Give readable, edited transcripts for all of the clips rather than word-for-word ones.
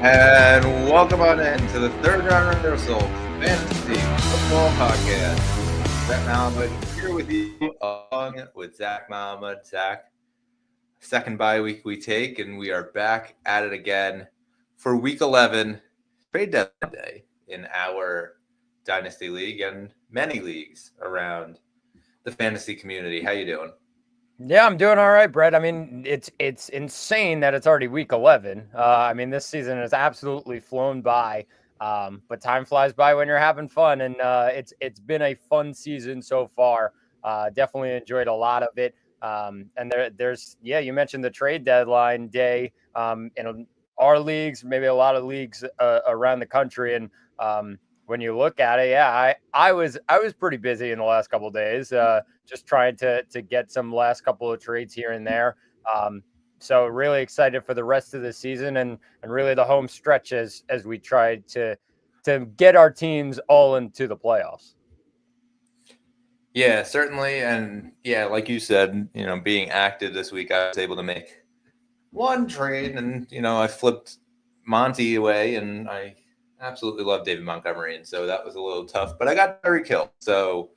And welcome on into the third round rehearsal fantasy football podcast. Zach Malamud here with you, along with Zach Malamud. Zach, second bye week we take, and we are back at it again for week 11, trade deadline day in our Dynasty League and many leagues around the fantasy community. How you doing? Yeah, I'm doing all right, Brett. I mean, it's insane that it's already week 11. I mean, this season has absolutely flown by, but time flies by when you're having fun, and it's been a fun season so far. Definitely enjoyed a lot of it. And there's you mentioned the trade deadline day in our leagues, maybe a lot of leagues around the country, and when you look at it, I was pretty busy in the last couple of days. Just trying to get some last couple of trades here and there. So really excited for the rest of the season and really the home stretch as we try to get our teams all into the playoffs. Yeah, certainly. And yeah, like you said, being active this week, I was able to make one trade, and I flipped Monty away, and I absolutely love David Montgomery, and so that was a little tough. But I got Tyreek Hill, so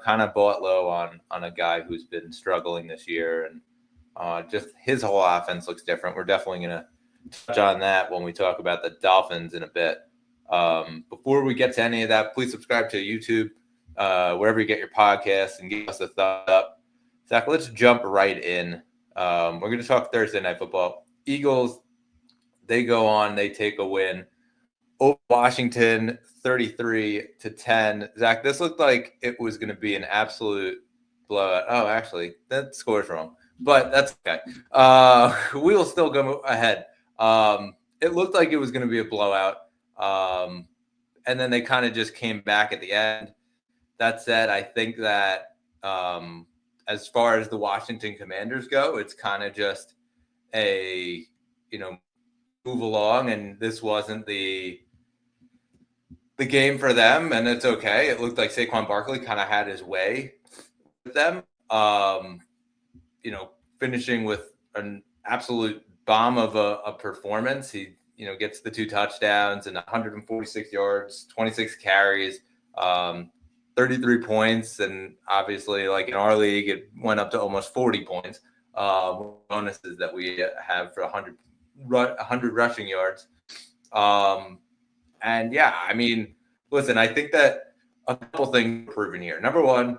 kind of bought low on a guy who's been struggling this year, and just his whole offense looks different. We're definitely going to touch on that when we talk about the Dolphins in a bit. Before we get to any of that, please subscribe to YouTube, wherever you get your podcasts, and give us a thumbs up. Zach, let's jump right in. We're going to talk Thursday Night Football. Eagles, they go on, they take a win over Washington, 33-10. Zach, this looked like it was going to be an absolute blowout. Oh, actually, that score's wrong, but that's okay. We will still go ahead. It looked like it was going to be a blowout, and then they kind of just came back at the end. That said, I think that as far as the Washington Commanders go, it's kind of just a, move along, and this wasn't the game for them, and it's okay. It looked like Saquon Barkley kind of had his way with them, finishing with an absolute bomb of a performance. He, gets the 2 touchdowns and 146 yards, 26 carries, 33 points, and obviously, like in our league, it went up to almost 40 points. Bonuses that we have for 100 rushing yards. And yeah, I mean, listen, I think that a couple things are proven here. Number one,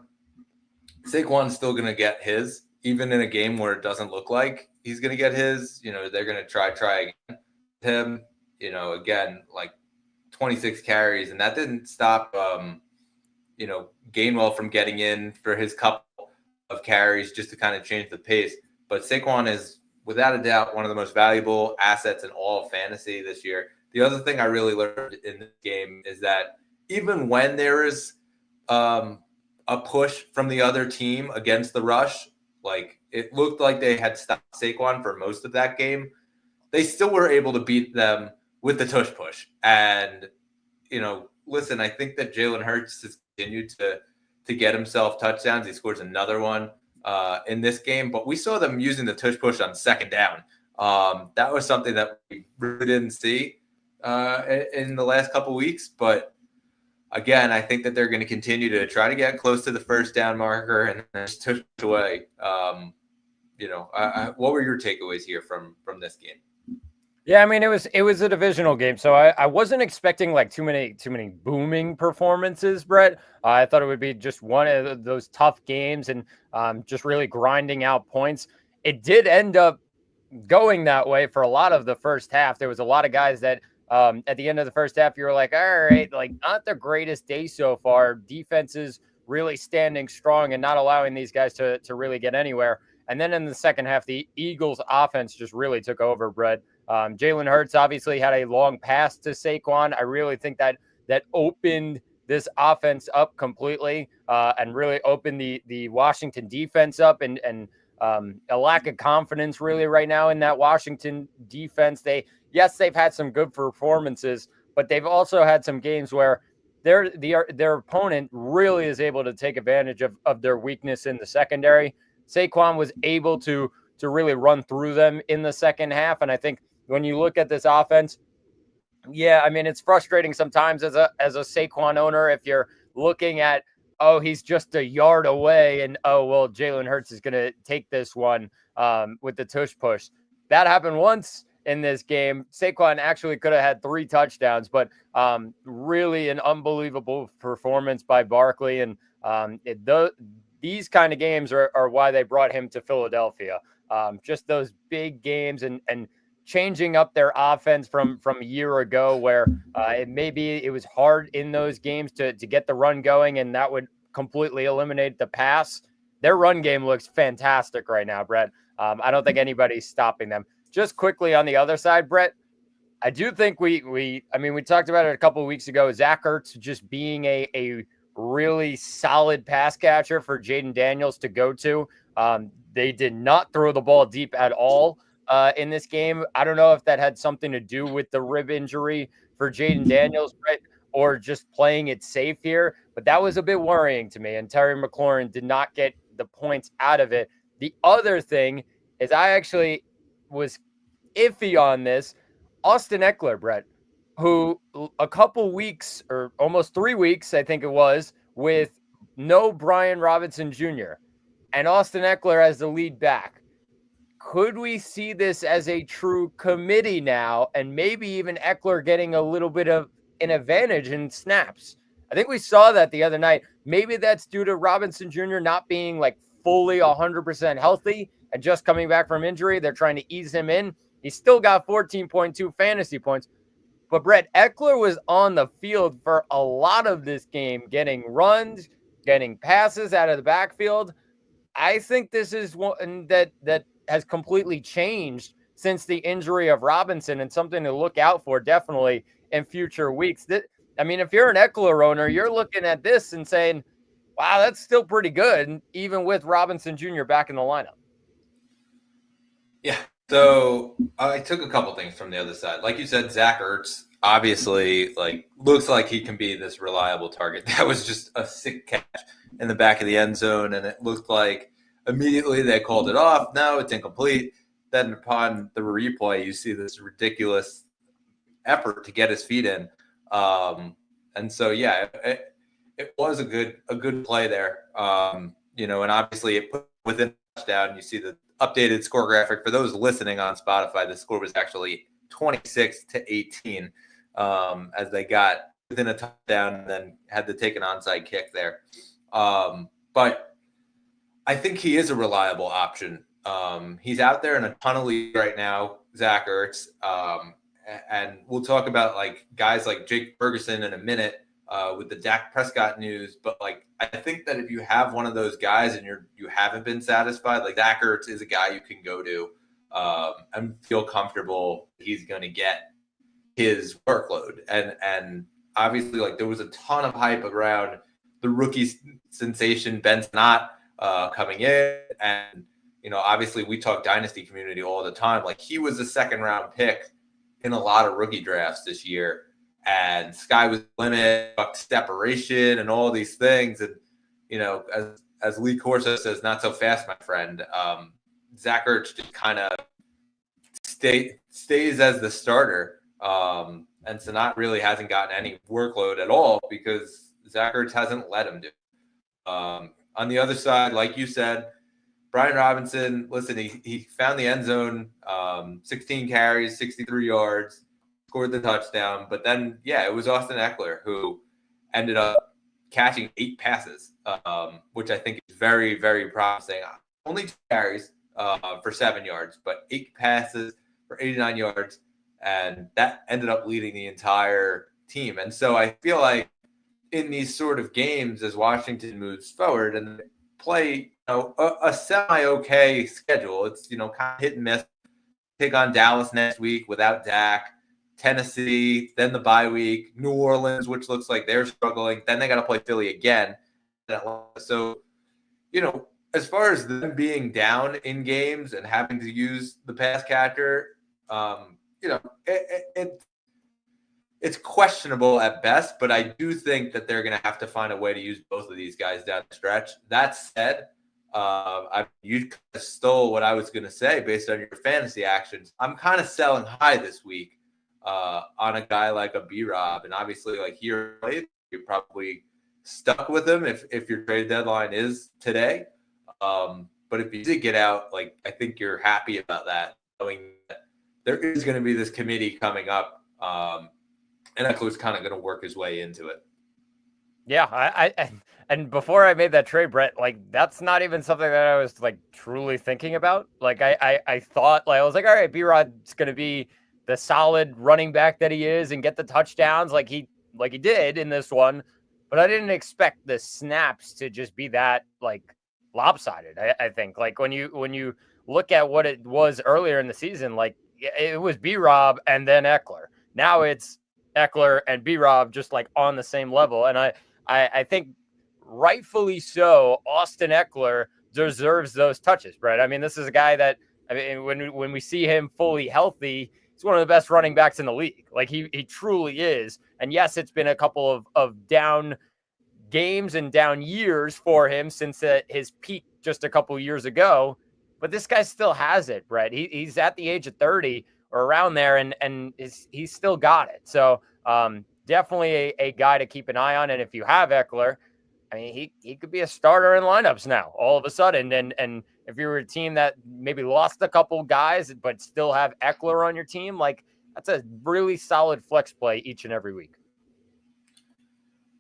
Saquon's still going to get his, even in a game where it doesn't look like he's going to get his. They're going to try again with him. Again, like 26 carries, and that didn't stop Gainwell from getting in for his couple of carries just to kind of change the pace. But Saquon is, without a doubt, one of the most valuable assets in all of fantasy this year. The other thing I really learned in this game is that even when there is a push from the other team against the rush, like it looked like they had stopped Saquon for most of that game, they still were able to beat them with the tush push. And, listen, I think that Jalen Hurts has continued to get himself touchdowns. He scores another one in this game, but we saw them using the tush push on second down. That was something that we really didn't see in the last couple of weeks. But again, I think that they're going to continue to try to get close to the first down marker and then just tush away. What were your takeaways here from this game? Yeah, I mean, it was a divisional game, so I wasn't expecting like too many booming performances, Brett. I thought it would be just one of those tough games and just really grinding out points. It did end up going that way for a lot of the first half. There was a lot of guys that at the end of the first half, you were like, all right, like not the greatest day so far. Defenses really standing strong and not allowing these guys to really get anywhere. And then in the second half, the Eagles offense just really took over, Brett. Jalen Hurts obviously had a long pass to Saquon. I really think that opened this offense up completely and really opened the Washington defense up and a lack of confidence really right now in that Washington defense. They've had some good performances, but they've also had some games where their opponent really is able to take advantage of their weakness in the secondary. Saquon was able to really run through them in the second half, and I think when you look at this offense, Yeah, I mean, it's frustrating sometimes as a Saquon owner if you're looking at, oh, he's just a yard away, and oh well, Jalen Hurts is gonna take this one with the tush push. That happened once in this game. Saquon actually could have had 3 touchdowns, but really an unbelievable performance by Barkley, and these kind of games are why they brought him to Philadelphia. Just those big games and changing up their offense from a year ago where it was hard in those games to get the run going, and that would completely eliminate the pass. Their run game looks fantastic right now, Brett. I don't think anybody's stopping them. Just quickly on the other side, Brett, I do think we talked about it a couple of weeks ago. Zach Ertz just being a really solid pass catcher for Jaden Daniels to go to. They did not throw the ball deep at all in this game. I don't know if that had something to do with the rib injury for Jaden Daniels, right, or just playing it safe here. But that was a bit worrying to me. And Terry McLaurin did not get the points out of it. The other thing is I actually was iffy on this. Austin Eckler, Brett, who a couple weeks or almost 3 weeks, I think it was, with no Brian Robinson Jr. and Austin Eckler as the lead back. Could we see this as a true committee now, and maybe even Eckler getting a little bit of an advantage in snaps? I think we saw that the other night. Maybe that's due to Robinson Jr. not being like fully 100% healthy and just coming back from injury. They're trying to ease him in. He still got 14.2 fantasy points. But Brett, Eckler was on the field for a lot of this game, getting runs, getting passes out of the backfield. I think this is one that has completely changed since the injury of Robinson, and something to look out for definitely in future weeks. If you're an Eckler owner, you're looking at this and saying, wow, that's still pretty good, even with Robinson Jr. back in the lineup. Yeah. So I took a couple things from the other side. Like you said, Zach Ertz obviously looks like he can be this reliable target. That was just a sick catch in the back of the end zone, and it looked like immediately they called it off. No, it's incomplete. Then upon the replay, you see this ridiculous effort to get his feet in. And so, yeah, it was a good play there. And obviously it put within a touchdown. You see the updated score graphic. For those listening on Spotify, the score was actually 26-18 as they got within a touchdown and then had to take an onside kick there. But I think he is a reliable option. He's out there in a ton of leagues right now, Zach Ertz. And we'll talk about guys like Jake Ferguson in a minute with the Dak Prescott news. But I think that if you have one of those guys and you haven't been satisfied, Zach Ertz is a guy you can go to and feel comfortable he's going to get his workload. And obviously there was a ton of hype around the rookie sensation Ben Snott coming in, and obviously we talk dynasty community all the time. He was a second round pick in a lot of rookie drafts this year, and sky was the limit, separation, and all these things. And as Lee Corso says, not so fast, my friend. Zach Ertz just kind of stays as the starter, and Snott really hasn't gotten any workload at all because Zach Ertz hasn't let him do. On the other side, like you said, Brian Robinson, listen, he found the end zone, 16 carries, 63 yards, scored the touchdown. But then, it was Austin Eckler who ended up catching 8 passes, which I think is very, very promising. Only 2 carries for 7 yards, but 8 passes for 89 yards. And that ended up leading the entire team. And so I feel like in these sort of games, as Washington moves forward and play a semi-okay schedule, it's kind of hit and miss. Take on Dallas next week without Dak, Tennessee, then the bye week, New Orleans, which looks like they're struggling. Then they got to play Philly again. So, as far as them being down in games and having to use the pass catcher, it's questionable at best, but I do think that they're going to have to find a way to use both of these guys down the stretch. That said, you kind of stole what I was going to say based on your fantasy actions. I'm kind of selling high this week on a guy like a B-Rob. And obviously, like you're probably stuck with him if your trade deadline is today. But if you did get out, like I think you're happy about that, knowing that there is going to be this committee coming up, and Eckler's kind of going to work his way into it. Yeah, and before I made that trade, Brett, like that's not even something that I was like truly thinking about. Like I thought, like I was like, all right, B-Rod's gonna be the solid running back that he is and get the touchdowns like he did in this one, but I didn't expect the snaps to just be that like lopsided. I think like when you look at what it was earlier in the season, like it was B-Rob and then Eckler. Now it's Eckler and B-Rob just like on the same level, and I think rightfully so, Austin Eckler deserves those touches, Brett. I mean, this is a guy that, I mean, when we see him fully healthy, he's one of the best running backs in the league. Like he truly is. And yes, it's been a couple of down games and down years for him since his peak just a couple years ago. But this guy still has it, Brett. He's at the age of 30 or around there, and he's still got it. So, definitely a guy to keep an eye on. And if you have Eckler, I mean, he could be a starter in lineups now all of a sudden. And if you're a team that maybe lost a couple guys, but still have Eckler on your team, like that's a really solid flex play each and every week.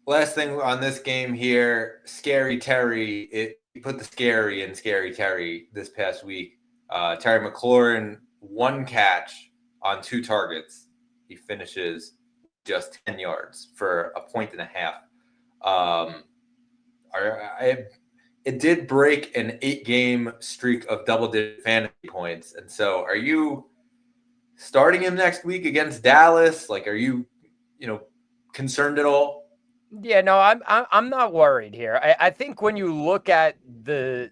Last thing on this game here, Scary Terry. He put the scary in Scary Terry this past week. Terry McLaurin, 1 catch on 2 targets. He finishes just 10 yards for 1.5 points. It did break an 8-game streak of double-digit fantasy points. And so are you starting him next week against Dallas? Like, are you concerned at all? Yeah, no, I'm not worried here. I think when you look at the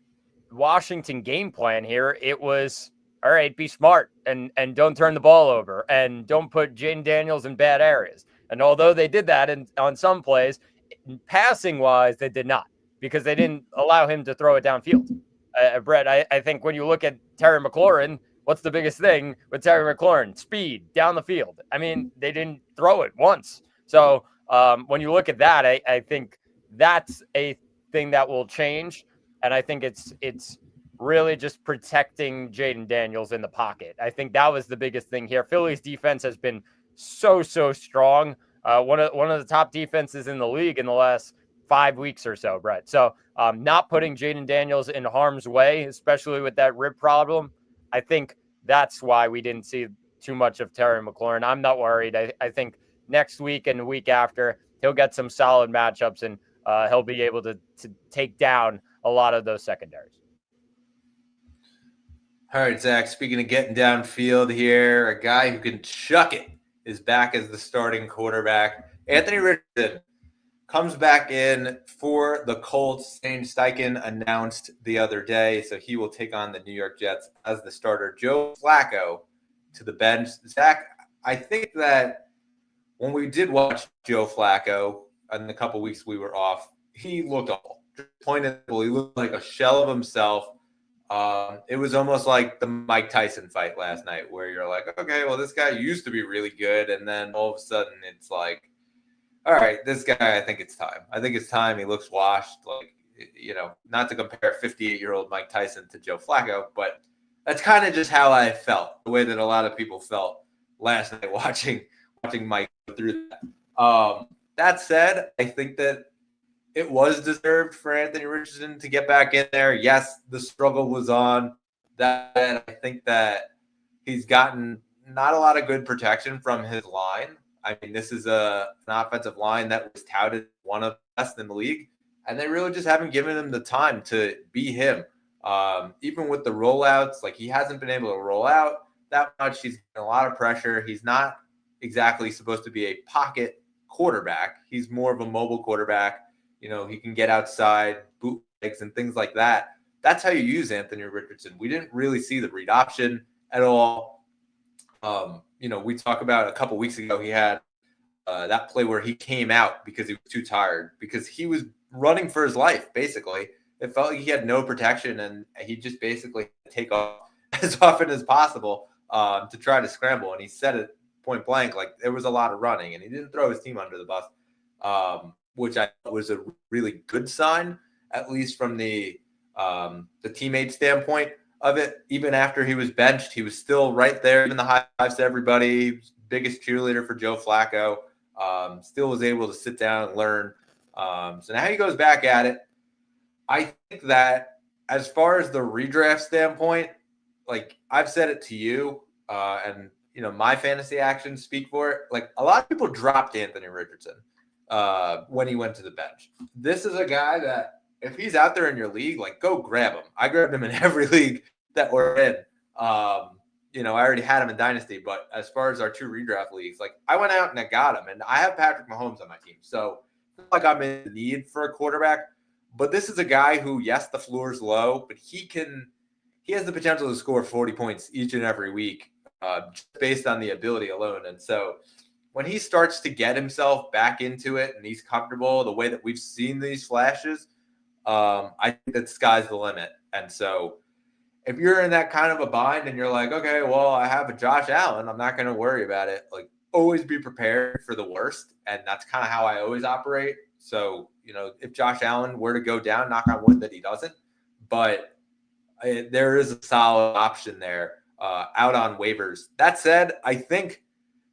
Washington game plan here, it was all right, be smart and don't turn the ball over and don't put Jaden Daniels in bad areas. And although they did that on some plays, passing wise, they did not because they didn't allow him to throw it downfield. Brett, I think when you look at Terry McLaurin, what's the biggest thing with Terry McLaurin? Speed down the field. I mean, they didn't throw it once. So when you look at that, I think that's a thing that will change. And I think it's really just protecting Jaden Daniels in the pocket. I think that was the biggest thing here. Philly's defense has been so strong. One of the top defenses in the league in the last 5 weeks or so, Brett. So not putting Jaden Daniels in harm's way, especially with that rib problem, I think that's why we didn't see too much of Terry McLaurin. I'm not worried. I think next week and the week after, he'll get some solid matchups and he'll be able to take down a lot of those secondaries. All right, Zach, speaking of getting downfield here, a guy who can chuck it is back as the starting quarterback. Anthony Richardson comes back in for the Colts. Shane Steichen announced the other day, so he will take on the New York Jets as the starter. Joe Flacco to the bench. Zach, I think that when we did watch Joe Flacco in the couple weeks we were off, he looked awful. He looked like a shell of himself. It was almost like the Mike Tyson fight last night where you're like, okay, well, this guy used to be really good. And then all of a sudden it's like, all right, this guy, I think it's time. I think it's time. He looks washed. Like, not to compare 58-year-old Mike Tyson to Joe Flacco, but that's kind of just how I felt, the way that a lot of people felt last night watching Mike go through that. That said, I think that it was deserved for Anthony Richardson to get back in there. Yes, the struggle was on that. I think that he's gotten not a lot of good protection from his line. I mean, this is an offensive line that was touted one of the best in the league, and they really just haven't given him the time to be him. Even with the rollouts, like he hasn't been able to roll out that much. He's getting a lot of pressure. He's not exactly supposed to be a pocket quarterback. He's more of a mobile quarterback. He can get outside, bootlegs, and things like that. That's how you use Anthony Richardson. We didn't really see the read option at all. We talked about a couple weeks ago, he had that play where he came out because he was too tired, because he was running for his life, basically. It felt like he had no protection, and he just basically take off as often as possible to try to scramble. And he said it point blank, like there was a lot of running, and he didn't throw his team under the bus, which I thought was a really good sign, at least from the teammate standpoint of it. Even after he was benched, he was still right there, giving the high fives to everybody. Biggest cheerleader for Joe Flacco. Still was able to sit down and learn. So now he goes back at it. I think that as far as the redraft standpoint, like I've said it to you, and my fantasy actions speak for it. Like a lot of people dropped Anthony Richardson when he went to the bench. This is a guy that if he's out there in your league, like go grab him. I grabbed him in every league that we're in. I already had him in Dynasty, but as far as our 2 redraft leagues, like I went out and I got him, and I have Patrick Mahomes on my team. So I feel like I'm in need for a quarterback. But this is a guy who, yes, the floor is low, but he has the potential to score 40 points each and every week just based on the ability alone. And so when he starts to get himself back into it and he's comfortable the way that we've seen these flashes, I think that sky's the limit. And so if you're in that kind of a bind and you're like, okay, well, I have a Josh Allen, I'm not going to worry about it. Like always be prepared for the worst. And that's kind of how I always operate. So, if Josh Allen were to go down, knock on wood that he doesn't, but there is a solid option there out on waivers. That said, I think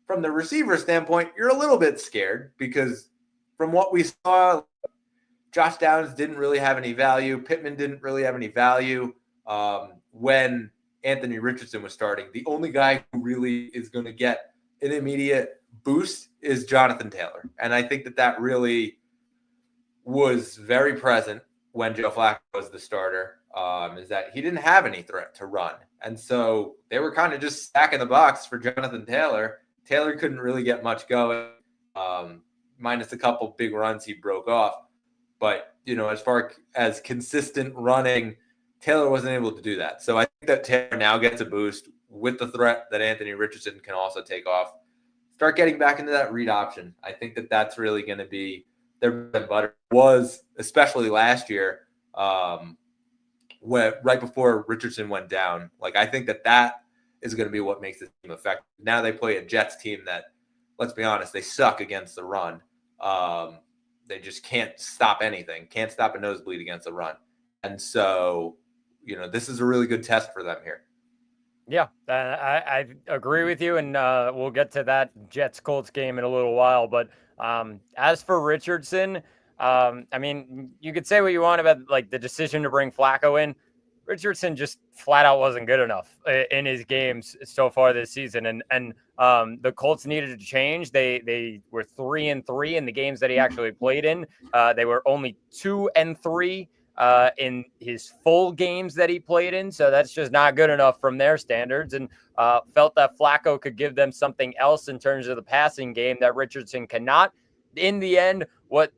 from the receiver standpoint, you're a little bit scared because from what we saw, Josh Downs didn't really have any value. Pittman didn't really have any value when Anthony Richardson was starting. The only guy who really is going to get an immediate boost is Jonathan Taylor. And I think that really was very present when Joe Flacco was the starter, is that he didn't have any threat to run. And so they were kind of just stacking the box for Jonathan Taylor. Taylor couldn't really get much going, minus a couple big runs he broke off. But, as far as consistent running, Taylor wasn't able to do that. So I think that Taylor now gets a boost with the threat that Anthony Richardson can also take off. Start getting back into that read option. I think that that's really going to be their bread and butter. Was especially last year, when right before Richardson went down. Like I think that is going to be what makes this team effective. Now they play a Jets team that, let's be honest, they suck against the run. They just can't stop anything. Can't stop a nosebleed against the run. And so, this is a really good test for them here. Yeah, I agree with you, and we'll get to that Jets-Colts game in a little while. But as for Richardson, I mean, you could say what you want about like the decision to bring Flacco in. Richardson just flat out wasn't good enough in his games so far this season, and the Colts needed to change. They were 3-3 in the games that he actually played in. They were only 2-3 in his full games that he played in. So that's just not good enough from their standards, and felt that Flacco could give them something else in terms of the passing game that Richardson cannot. In the end, what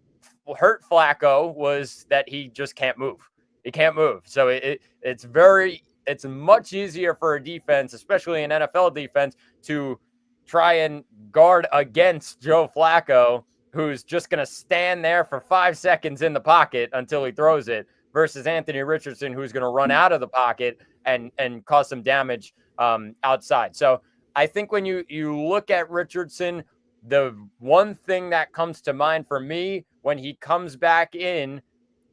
hurt Flacco was that he just can't move. He can't move. So it's much easier for a defense, especially an NFL defense, to try and guard against Joe Flacco, who's just going to stand there for 5 seconds in the pocket until he throws it, versus Anthony Richardson, who's going to run out of the pocket and cause some damage outside. So I think when you look at Richardson, the one thing that comes to mind for me when he comes back in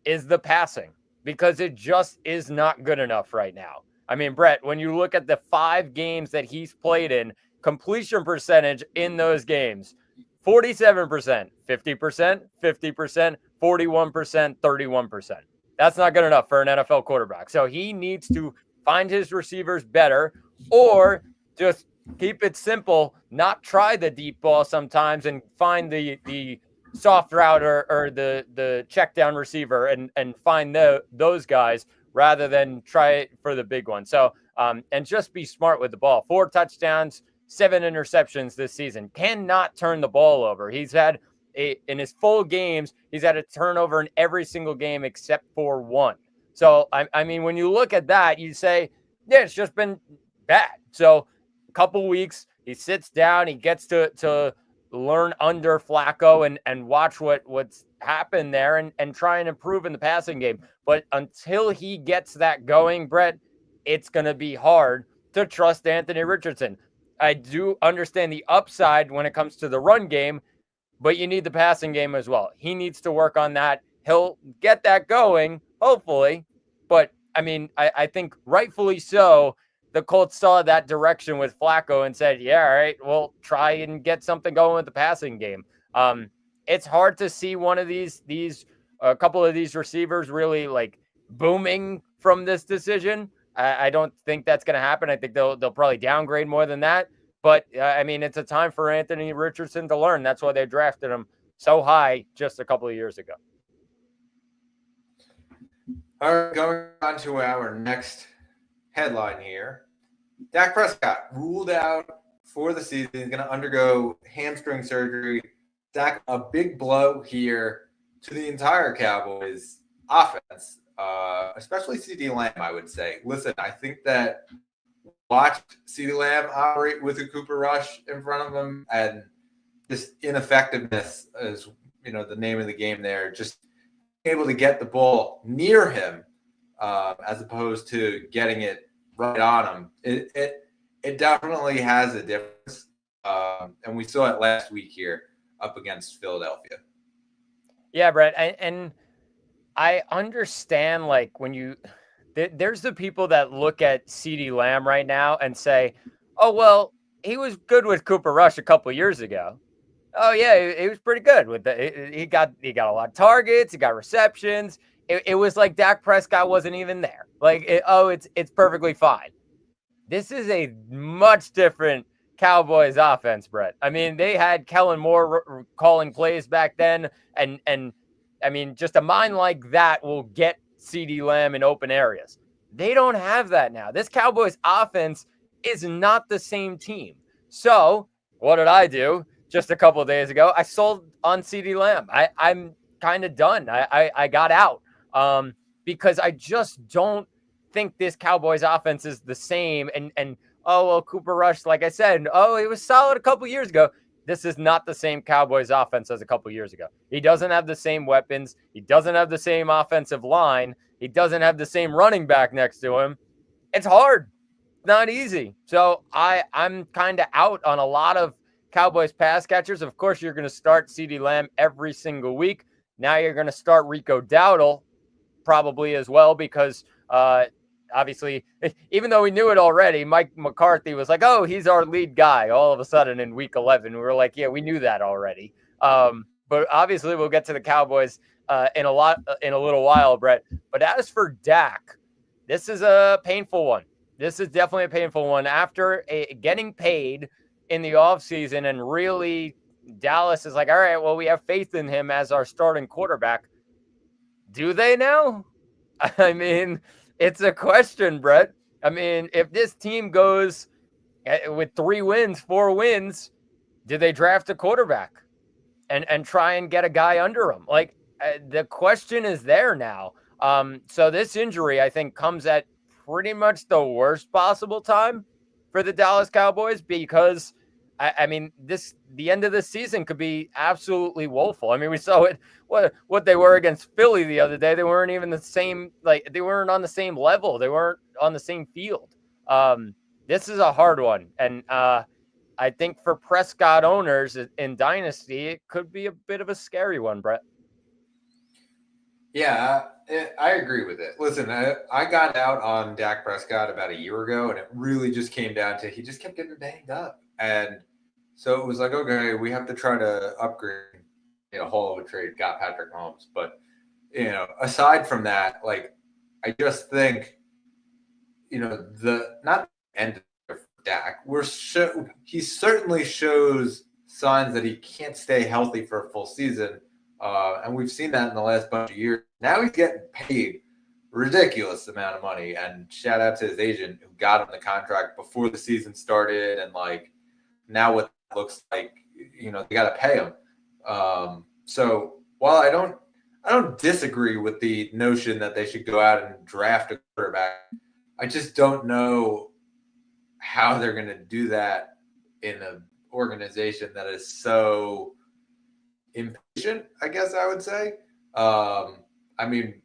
is the passing, because it just is not good enough right now. I mean, Brett, when you look at the 5 games that he's played in, completion percentage in those games, 47%, 50%, 50%, 41%, 31%. That's not good enough for an NFL quarterback. So he needs to find his receivers better, or just keep it simple, not try the deep ball sometimes and find the soft route or the check down receiver and find those guys rather than try it for the big one. So, and just be smart with the ball. 4 touchdowns, 7 interceptions this season. Cannot turn the ball over. He's had in his full games, he's had a turnover in every single game except for 1. So, I mean, when you look at that, you say, yeah, it's just been bad. So a couple weeks, he sits down, he gets to learn under Flacco and watch what's happened there and try and improve in the passing game. But until he gets that going, Brett, it's going to be hard to trust Anthony Richardson. I do understand the upside when it comes to the run game, but you need the passing game as well. He needs to work on that. He'll get that going, hopefully. But I mean, I think rightfully so, the Colts saw that direction with Flacco and said, yeah, all right, we'll try and get something going with the passing game. It's hard to see one of a couple of these receivers really like booming from this decision. I don't think that's going to happen. I think they'll probably downgrade more than that. But I mean, it's a time for Anthony Richardson to learn. That's why they drafted him so high just a couple of years ago. All right, going on to our next headline here. Dak Prescott ruled out for the season. He's going to undergo hamstring surgery. Dak, a big blow here to the entire Cowboys offense, especially CeeDee Lamb, I would say. Listen, I think that watched CeeDee Lamb operate with a Cooper Rush in front of him, and just ineffectiveness is, the name of the game there. Just able to get the ball near him as opposed to getting it right on him. It definitely has a difference, and we saw it last week here up against Philadelphia. Yeah, Brett, and I understand, like, when there's the people that look at CeeDee Lamb right now and say, oh, well, he was good with Cooper Rush a couple years ago. Oh, yeah, he was pretty good with he got a lot of targets. He got receptions. It was like Dak Prescott wasn't even there. Like, it's perfectly fine. This is a much different Cowboys offense, Brett. I mean, they had Kellen Moore calling plays back then, and I mean, just a mind like that will get CeeDee Lamb in open areas. They don't have that now. This Cowboys offense is not the same team. So what did I do just a couple of days ago? I sold on CeeDee Lamb. I'm kind of done. I got out because I just don't think this Cowboys offense is the same. And oh, well, Cooper Rush, like I said, oh, he was solid a couple years ago. This is not the same Cowboys offense as a couple years ago. He doesn't have the same weapons. He doesn't have the same offensive line. He doesn't have the same running back next to him. It's hard. Not easy. So I'm kind of out on a lot of Cowboys pass catchers. Of course, you're going to start CeeDee Lamb every single week. Now you're going to start Rico Dowdle probably as well because obviously, even though we knew it already, Mike McCarthy was like, oh, he's our lead guy all of a sudden in week 11. We were like, yeah, we knew that already. But obviously we'll get to the Cowboys in a little while, Brett. But as for Dak, this is a painful one. This is definitely a painful one. After getting paid in the offseason and really Dallas is like, all right, well, we have faith in him as our starting quarterback. Do they now? I mean, it's a question, Brett. I mean, if this team goes with 3 wins, 4 wins, do they draft a quarterback and try and get a guy under him? Like, the question is there now. So this injury, I think, comes at pretty much the worst possible time for the Dallas Cowboys because, I mean, the end of the season could be absolutely woeful. I mean, we saw it what they were against Philly the other day. They weren't even the same, like they weren't on the same level. They weren't on the same field. This is a hard one, and I think for Prescott owners in Dynasty, it could be a bit of a scary one, Brett. Yeah, I agree with it. Listen, I got out on Dak Prescott about a year ago, and it really just came down to he just kept getting banged up. And so it was like, okay, we have to try to upgrade, haul of a trade, got Patrick Mahomes. But, aside from that, like, I just think, not the end of Dak. He certainly shows signs that he can't stay healthy for a full season. And we've seen that in the last bunch of years. Now he's getting paid ridiculous amount of money. And shout out to his agent who got him the contract before the season started. And like now what that looks like, they got to pay him. So while I don't disagree with the notion that they should go out and draft a quarterback, I just don't know how they're going to do that in an organization that is so impatient, I guess I would say. I mean,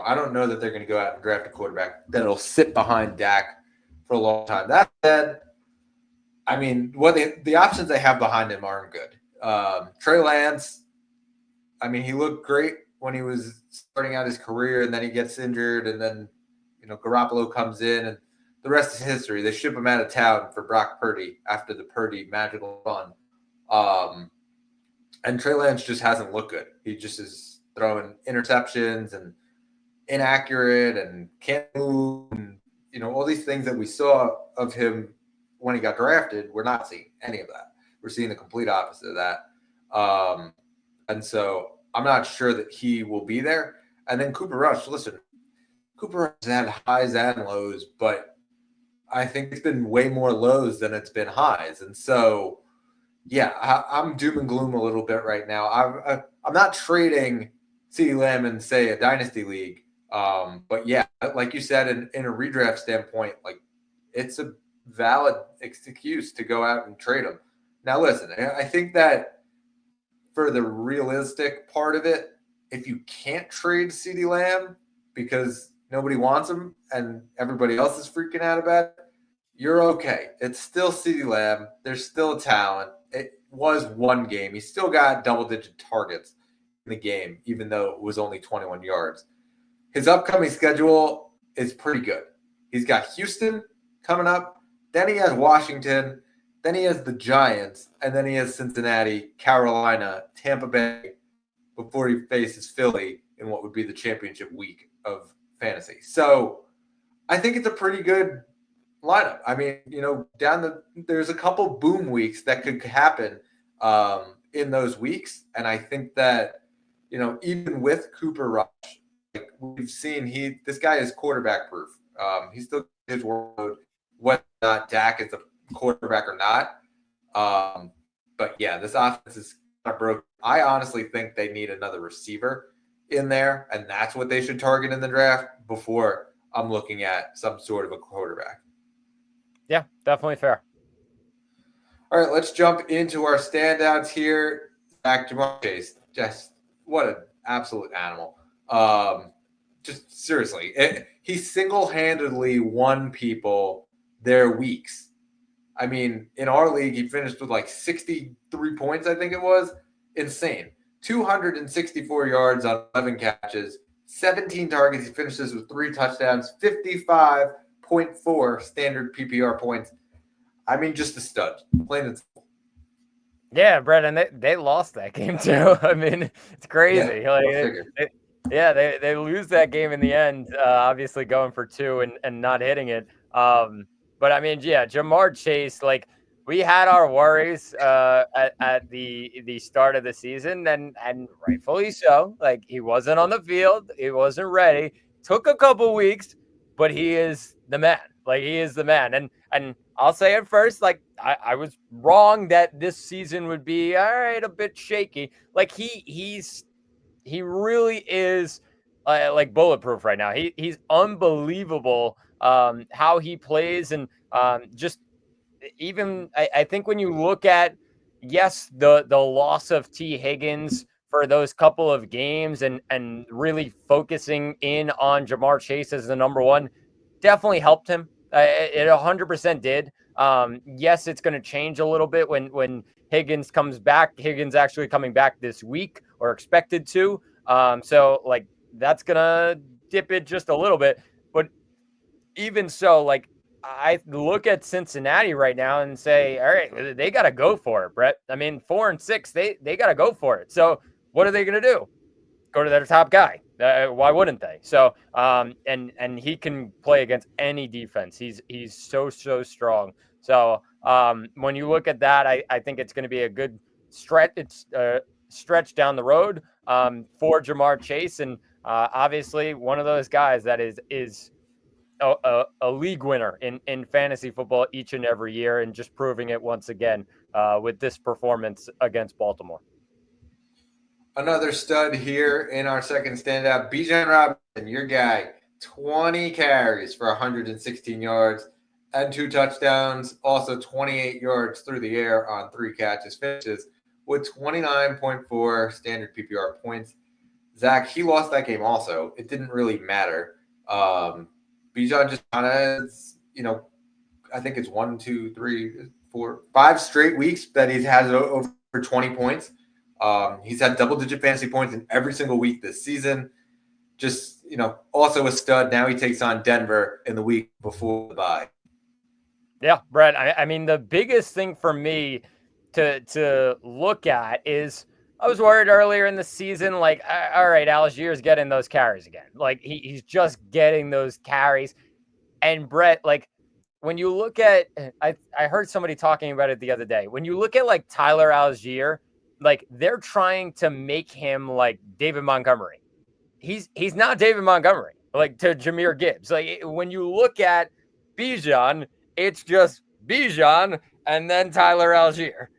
I don't know that they're going to go out and draft a quarterback that'll sit behind Dak for a long time. That said, I mean, what the options they have behind him aren't good. Trey Lance, I mean, he looked great when he was starting out his career, and then he gets injured, and then Garoppolo comes in, and the rest is history. They ship him out of town for Brock Purdy after the Purdy magical run. And Trey Lance just hasn't looked good. He just is throwing interceptions and inaccurate and can't move. And, all these things that we saw of him when he got drafted, we're not seeing any of that. We're seeing the complete opposite of that. And so I'm not sure that he will be there. And then Cooper Rush, listen, Cooper Rush has had highs and lows, but I think it's been way more lows than it's been highs. And so, yeah, I'm doom and gloom a little bit right now. I'm not trading CeeDee Lamb in, say, a dynasty league. But yeah, like you said, in a redraft standpoint, like it's a valid excuse to go out and trade him. Now, listen, I think that for the realistic part of it, if you can't trade CeeDee Lamb because nobody wants him and everybody else is freaking out about it, you're okay. It's still CeeDee Lamb. There's still talent. It was one game. He still got double-digit targets in the game, even though it was only 21 yards. His upcoming schedule is pretty good. He's got Houston coming up. Then he has Washington. Then he has the Giants. And then he has Cincinnati, Carolina, Tampa Bay before he faces Philly in what would be the championship week of fantasy. So I think it's a pretty good lineup. I mean, there's a couple boom weeks that could happen in those weeks. And I think that, even with Cooper Rush, like we've seen, this guy is quarterback proof. He's still his workload, whether or not Dak is a quarterback or not. But yeah, this offense is kind of broken. I honestly think they need another receiver in there, and that's what they should target in the draft before I'm looking at some sort of a quarterback. Yeah, definitely fair. All right, let's jump into our standouts here. Ja'Marr Chase, just what an absolute animal. Just seriously, he single-handedly won people their weeks. I mean, in our league, he finished with like 63 points, I think it was. Insane. 264 yards on 11 catches, 17 targets. He finishes with 3 touchdowns, 55.4 standard PPR points. I mean, just a stud. Plain and simple. Yeah, Brett, and they lost that game too. I mean, it's crazy. Yeah, they lose that game in the end, obviously going for 2 and not hitting it. But I mean, yeah, Ja'Marr Chase, like we had our worries at the start of the season, and rightfully so. Like he wasn't on the field, he wasn't ready. Took a couple weeks, but he is the man. Like he is the man. And I'll say it first, like I was wrong that this season would be all right, a bit shaky. Like he really is like bulletproof right now. He's unbelievable how he plays, and just even I think when you look at the loss of T. Higgins for those couple of games and really focusing in on Ja'Marr Chase as the number one definitely helped him. It 100% did. Yes, it's going to change a little bit when Higgins comes back. Higgins actually coming back this week or expected to. So like that's going to dip it just a little bit. But even so, like I look at Cincinnati right now and say, all right, they got to go for it, Brett. I mean, 4-6, they got to go for it. So what are they going to do? Go to their top guy. Why wouldn't they? So, and he can play against any defense. He's so strong. So, when you look at that, I think it's going to be a good stretch. It's stretch down the road for Ja'Marr Chase, and obviously one of those guys that is a league winner in fantasy football each and every year, and just proving it once again with this performance against Baltimore. Another stud here in our second standout, Bijan Robinson, your guy, 20 carries for 116 yards and 2 touchdowns, also 28 yards through the air on 3 catches, finishes with 29.4 standard PPR points. Zach, he lost that game also. It didn't really matter. Bijan just kind of, I think it's 1, 2, 3, 5 straight weeks that he's had over 20 points. He's had double-digit fantasy points in every single week this season. Just, also a stud. Now he takes on Denver in the week before the bye. Yeah, Brett. I mean, the biggest thing for me to look at is I was worried earlier in the season, like, all right, Algier's getting those carries again. Like, he's just getting those carries. And Brett, like, when you look at, I heard somebody talking about it the other day. When you look at like Tyler Algier, like they're trying to make him like David Montgomery. He's not David Montgomery, like to Jahmyr Gibbs. Like when you look at Bijan, it's just Bijan and then Tyler Algier.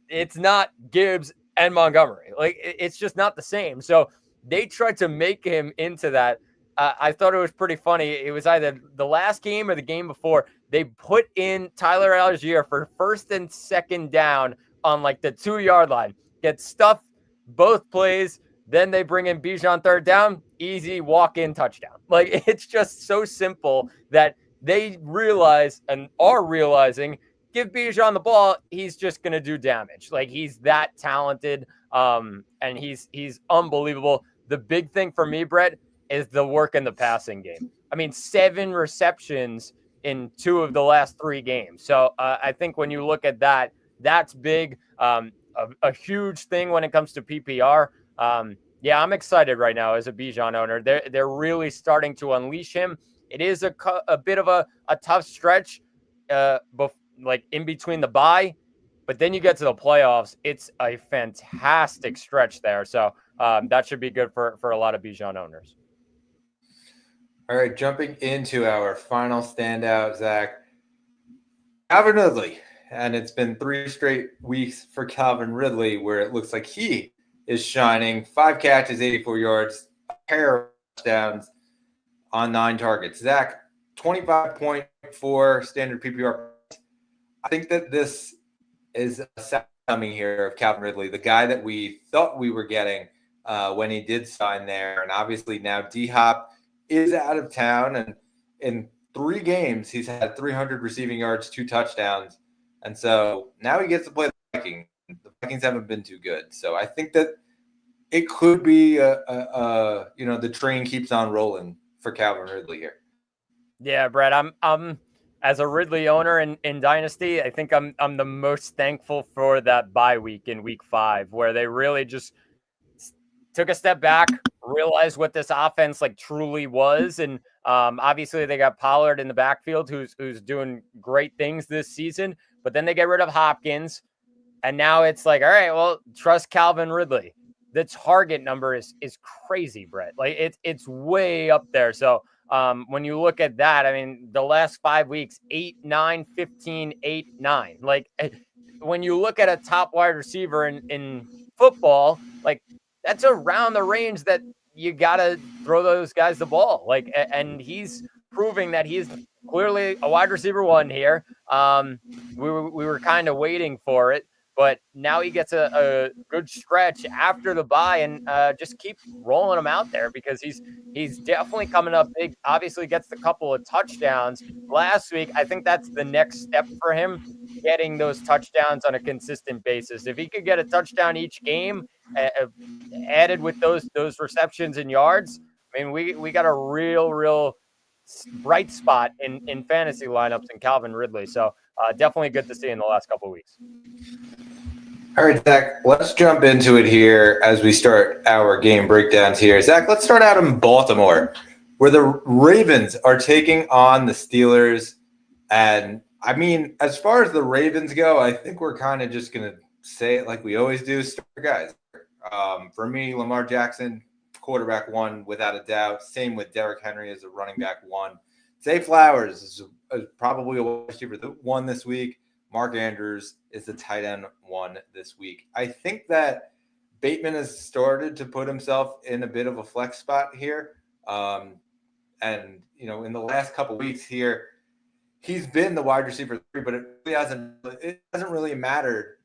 It's not Gibbs and Montgomery. Like it's just not the same. So they tried to make him into that. I thought it was pretty funny. It was either the last game or the game before. They put in Tyler Algier for first and second down on like the 2-yard line. Get stuffed both plays. Then they bring in Bijan third down. Easy walk-in touchdown. Like it's just so simple that they realize and are realizing, give Bijan the ball, he's just going to do damage. Like he's that talented, and he's unbelievable. The big thing for me, Brett, is the work in the passing game. I mean, 7 receptions in 2 of the last 3 games. So I think when you look at that, that's big. A huge thing when it comes to PPR. Yeah, I'm excited right now as a Bijan owner. They're really starting to unleash him. It is a bit of a tough stretch, like in between the bye, but then you get to the playoffs. It's a fantastic stretch there. So that should be good for a lot of Bijan owners. All right, jumping into our final standout, Zach. Calvin Ridley. And it's been 3 straight weeks for Calvin Ridley where it looks like he is shining. 5 catches, 84 yards, a pair of touchdowns on 9 targets. Zach, 25.4 standard PPR. I think that this is a second coming here of Calvin Ridley, the guy that we thought we were getting when he did sign there. And obviously now D-Hop is out of town, and in 3 games he's had 300 receiving yards, 2 touchdowns, and so now he gets to play the Vikings. The Vikings haven't been too good, so I think that it could be the train keeps on rolling for Calvin Ridley here. Yeah, Brett, I'm as a Ridley owner in Dynasty, I think I'm the most thankful for that bye week in week 5, where they really just took a step back, realized what this offense like truly was. And obviously they got Pollard in the backfield who's doing great things this season, but then they get rid of Hopkins. And now it's like, all right, well, trust Calvin Ridley. The target number is crazy, Brett. Like it's way up there. So when you look at that, I mean, the last 5 weeks, 8, 9, 15, 8, 9. Like when you look at a top wide receiver in football, like that's around the range that you got to throw those guys the ball. Like, and he's proving that he's clearly a wide receiver 1 here. We were kind of waiting for it, but now he gets a good stretch after the bye, and just keep rolling him out there because he's definitely coming up big. Obviously gets the couple of touchdowns last week. I think that's the next step for him, getting those touchdowns on a consistent basis. If he could get a touchdown each game, added with those receptions and yards, I mean, we got a real bright spot in fantasy lineups in Calvin Ridley. So definitely good to see in the last couple of weeks. All right, Zach, let's jump into it here as we start our game breakdowns here. Zach, let's start out in Baltimore, where the Ravens are taking on the Steelers. And I mean, as far as the Ravens go, I think we're kind of just going to say it like we always do. Start guys. For me, Lamar Jackson, quarterback 1 without a doubt. Same with Derrick Henry as a running back 1. Zay Flowers is probably a wide receiver 1 this week. Mark Andrews is the tight end 1 this week. I think that Bateman has started to put himself in a bit of a flex spot here. And, in the last couple weeks here, he's been the wide receiver 3, but it hasn't really mattered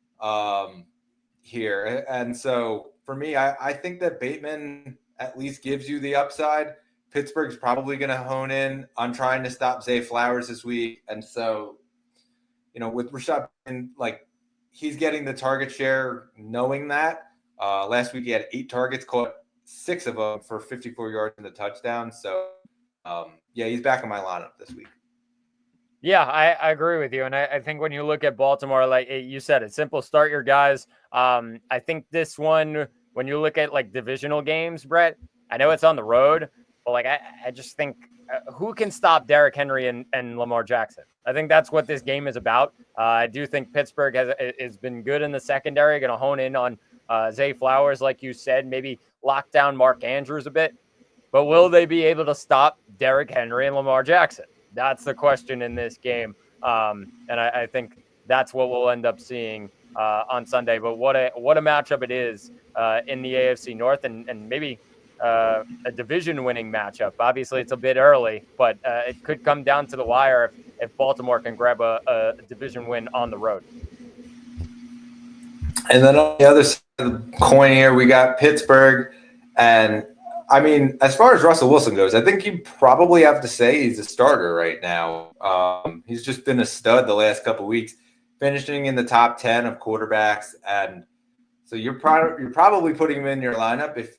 here. And so for me, I think that Bateman at least gives you the upside. Pittsburgh's probably going to hone in on trying to stop Zay Flowers this week. And so, with Rashad, and like he's getting the target share knowing that. Last week he had 8 targets, caught 6 of them for 54 yards and a touchdown. So, he's back in my lineup this week. Yeah, I agree with you. And I think when you look at Baltimore, like you said, it's simple. Start your guys. I think this one, when you look at like divisional games, Brett, I know it's on the road, but like I just think who can stop Derrick Henry and Lamar Jackson? I think that's what this game is about. I do think Pittsburgh has been good in the secondary, going to hone in on Zay Flowers, like you said, maybe lock down Mark Andrews a bit. But will they be able to stop Derrick Henry and Lamar Jackson? That's the question in this game. And I think that's what we'll end up seeing on Sunday. But what a matchup it is in the AFC North, and maybe a division-winning matchup. Obviously, it's a bit early, but it could come down to the wire if Baltimore can grab a division win on the road. And then on the other side of the coin here, we got Pittsburgh. And, I mean, as far as Russell Wilson goes, I think you probably have to say he's a starter right now. He's just been a stud the last couple of weeks, finishing in the top 10 of quarterbacks. And so you're probably putting him in your lineup if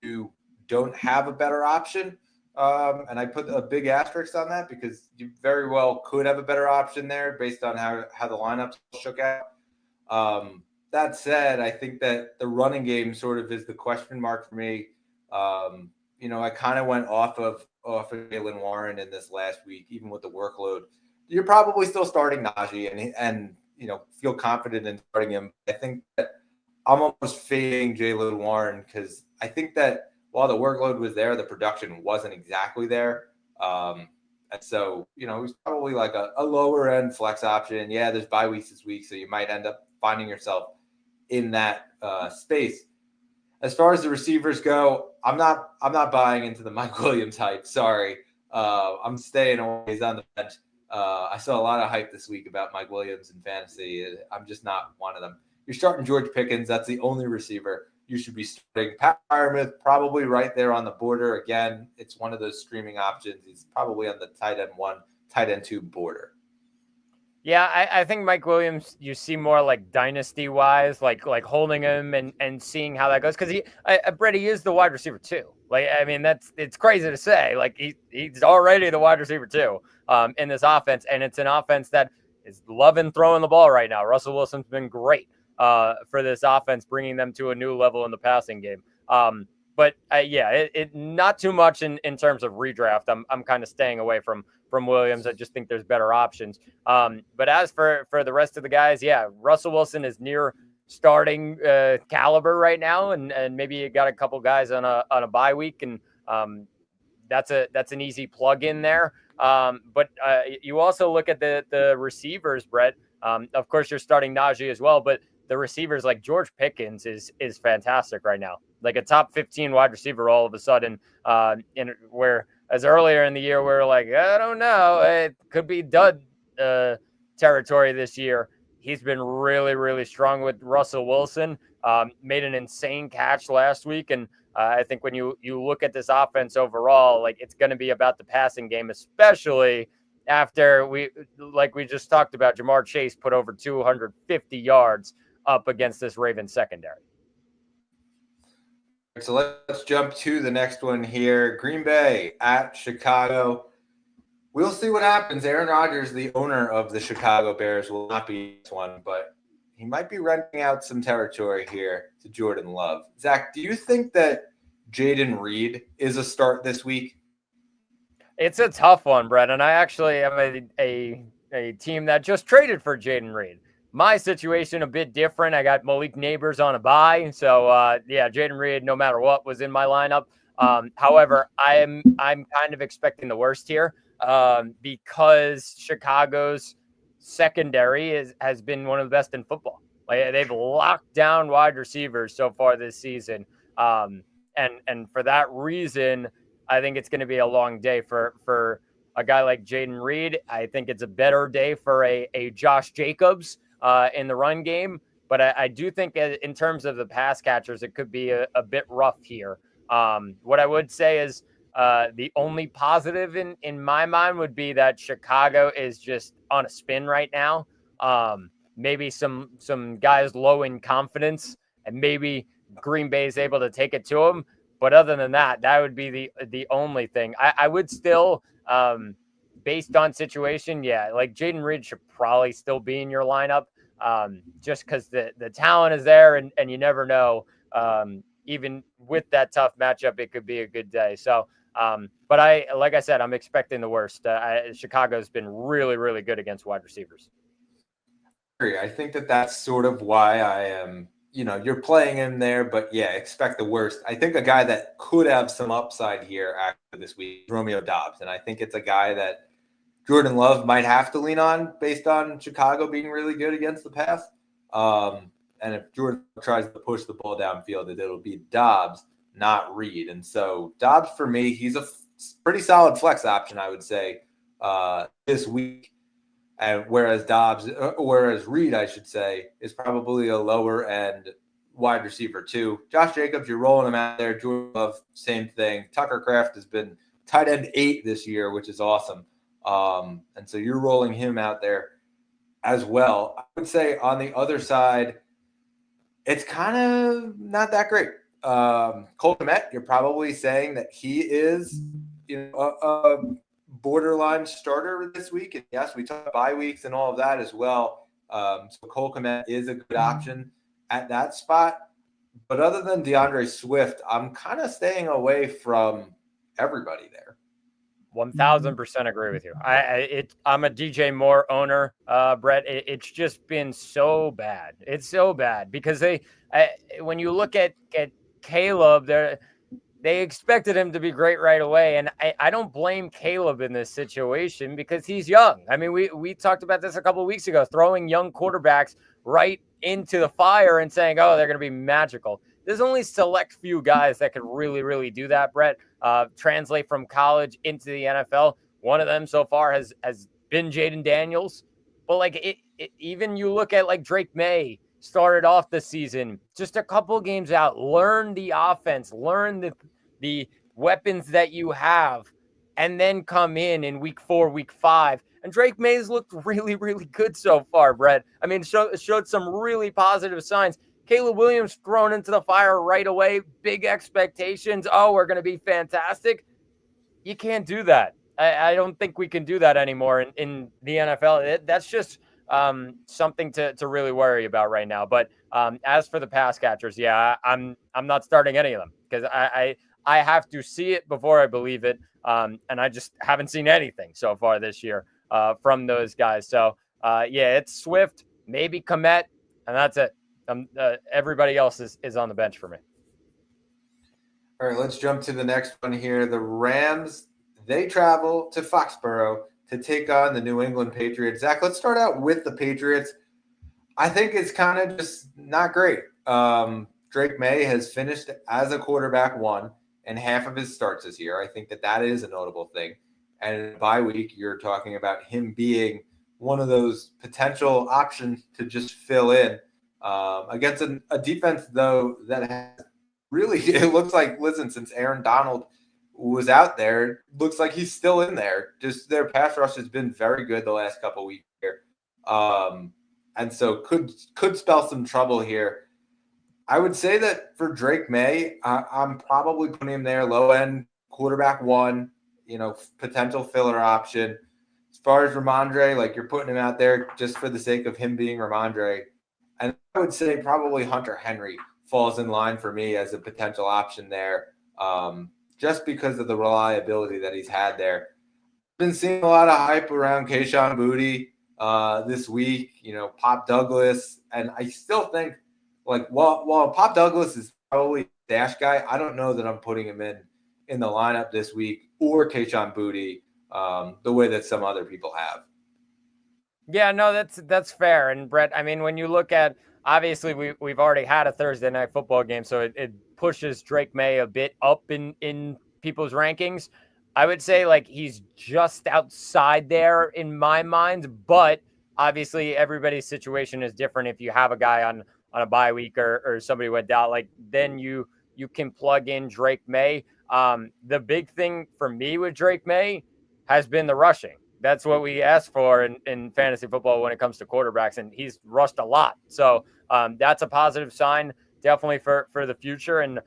you don't have a better option. And I put a big asterisk on that because you very well could have a better option there based on how the lineups shook out. That said, I think that the running game sort of is the question mark for me. I kind of went off of Jaylen Warren in this last week, even with the workload. You're probably still starting Najee and feel confident in starting him. I think that I'm almost fading Jaylen Warren because I think that while the workload was there, the production wasn't exactly there. And so, he's probably like a lower end flex option. Yeah, there's bye weeks this week, so you might end up finding yourself in that space. As far as the receivers go, I'm not buying into the Mike Williams hype. Sorry. I'm staying away. He's on the bench. I saw a lot of hype this week about Mike Williams in fantasy. I'm just not one of them. You're starting George Pickens. That's the only receiver you should be starting. Pat Freiermuth, probably right there on the border. Again, it's one of those streaming options. He's probably on the tight end 1, tight end 2 border. Yeah, I think Mike Williams, you see more like dynasty wise, like holding him and seeing how that goes. Because Brett, he is the wide receiver too. Like, I mean, it's crazy to say. Like he's already the wide receiver too in this offense. And it's an offense that is loving throwing the ball right now. Russell Wilson's been great for this offense, bringing them to a new level in the passing game. But it not too much in terms of redraft. I'm kind of staying away from Williams. I just think there's better options. But as for the rest of the guys, Russell Wilson is near starting caliber right now, and maybe you got a couple guys on a bye week, and that's an easy plug in there. But you also look at the receivers, Brett. Of course, you're starting Najee as well, but the receivers like George Pickens is fantastic right now. Like a top 15 wide receiver all of a sudden, whereas earlier in the year, we were like, I don't know, it could be dud territory this year. He's been really, really strong with Russell Wilson, made an insane catch last week. And I think when you look at this offense overall, like it's going to be about the passing game, especially after we just talked about, Jamar Chase put over 250 yards up against this Ravens secondary. So let's jump to the next one here. Green Bay at Chicago. We'll see what happens. Aaron Rodgers, the owner of the Chicago Bears, will not be this one, but he might be renting out some territory here to Jordan Love. Zach, do you think that Jayden Reed is a start this week? It's a tough one, Brett, and I actually am a team that just traded for Jayden Reed. My situation a bit different. I got Malik Neighbors on a bye, so Jayden Reed, no matter what, was in my lineup. However, I'm kind of expecting the worst here because Chicago's secondary has been one of the best in football. Like they've locked down wide receivers so far this season, and for that reason, I think it's going to be a long day for a guy like Jayden Reed. I think it's a better day for a Josh Jacobs in the run game. But I do think in terms of the pass catchers, it could be a bit rough here. What I would say is the only positive in my mind would be that Chicago is just on a spin right now. maybe some guys low in confidence, and maybe Green Bay is able to take it to them. But other than that, that would be the only thing. I would still, based on situation, yeah, like Jaden Reed should probably still be in your lineup, just because the talent is there, and you never know. Even with that tough matchup, it could be a good day. So, but like I said, I'm expecting the worst. Chicago's been really, really good against wide receivers. I think that's sort of why I am, you're playing him there, but yeah, expect the worst. I think a guy that could have some upside here after this week is Romeo Doubs. And I think it's a guy that Jordan Love might have to lean on based on Chicago being really good against the pass. And if Jordan tries to push the ball downfield, it'll be Doubs, not Reed. And so Doubs, for me, he's a pretty solid flex option, I would say, this week. And whereas Reed, I should say, is probably a lower end wide receiver too. Josh Jacobs, you're rolling him out there. Jordan Love, same thing. Tucker Kraft has been tight end 8 this year, which is awesome. And so you're rolling him out there as well. I would say on the other side, it's kind of not that great. Cole Kmet, you're probably saying that he is, a borderline starter this week. And yes, we talk bye weeks and all of that as well. So Cole Kmet is a good option at that spot. But other than DeAndre Swift, I'm kind of staying away from everybody there. 1000% agree with you. I'm a DJ Moore owner, Brett. It's just been so bad. It's so bad because when you look at Caleb, they expected him to be great right away. And I don't blame Caleb in this situation because he's young. I mean, we talked about this a couple of weeks ago, throwing young quarterbacks right into the fire and saying, oh, they're going to be magical. There's only select few guys that can really, really do that, Brett, translate from college into the NFL. One of them so far has been Jaden Daniels. But like even you look at like Drake May, started off the season just a couple games out, learn the offense, learn the weapons that you have, and then come in week 4, week 5. And Drake May's looked really, really good so far, Brett. I mean, showed some really positive signs. Caleb Williams thrown into the fire right away. Big expectations. Oh, we're going to be fantastic. You can't do that. I don't think we can do that anymore in the NFL. That's just something to really worry about right now. But as for the pass catchers, yeah, I'm not starting any of them because I have to see it before I believe it. And I just haven't seen anything so far this year from those guys. So yeah, it's Swift, maybe Kmet, and that's it. Everybody else is on the bench for me. All right, let's jump to the next one here. The Rams, they travel to Foxborough to take on the New England Patriots. Zach, let's start out with the Patriots. I think it's kind of just not great. Drake May has finished as a quarterback 1 in half of his starts this year. I think that is a notable thing. And in a bye week, you're talking about him being one of those potential options to just fill in against a defense, though, that has really, it looks like, listen, since Aaron Donald was out there, looks like he's still in there. Just their pass rush has been very good the last couple of weeks here. And so could spell some trouble here. I would say that for Drake May, I'm probably putting him there, low end quarterback 1, potential filler option. As far as Ramondre, like you're putting him out there just for the sake of him being Ramondre. And I would say probably Hunter Henry falls in line for me as a potential option there, just because of the reliability that he's had there. Been seeing a lot of hype around Kayshon Boutte this week, Pop Douglas. And I still think, like, while Pop Douglas is probably a dash guy, I don't know that I'm putting him in the lineup this week or Kayshon Boutte the way that some other people have. Yeah, no, that's fair. And Brett, I mean, when you look at, obviously we've already had a Thursday night football game, so it pushes Drake May a bit up in people's rankings. I would say like he's just outside there in my mind, but obviously everybody's situation is different. If you have a guy on a bye week or somebody went out, like then you can plug in Drake May. The big thing for me with Drake May has been the rushing. that's what we ask for in fantasy football when it comes to quarterbacks, and he's rushed a lot. So that's a positive sign, definitely for the future, and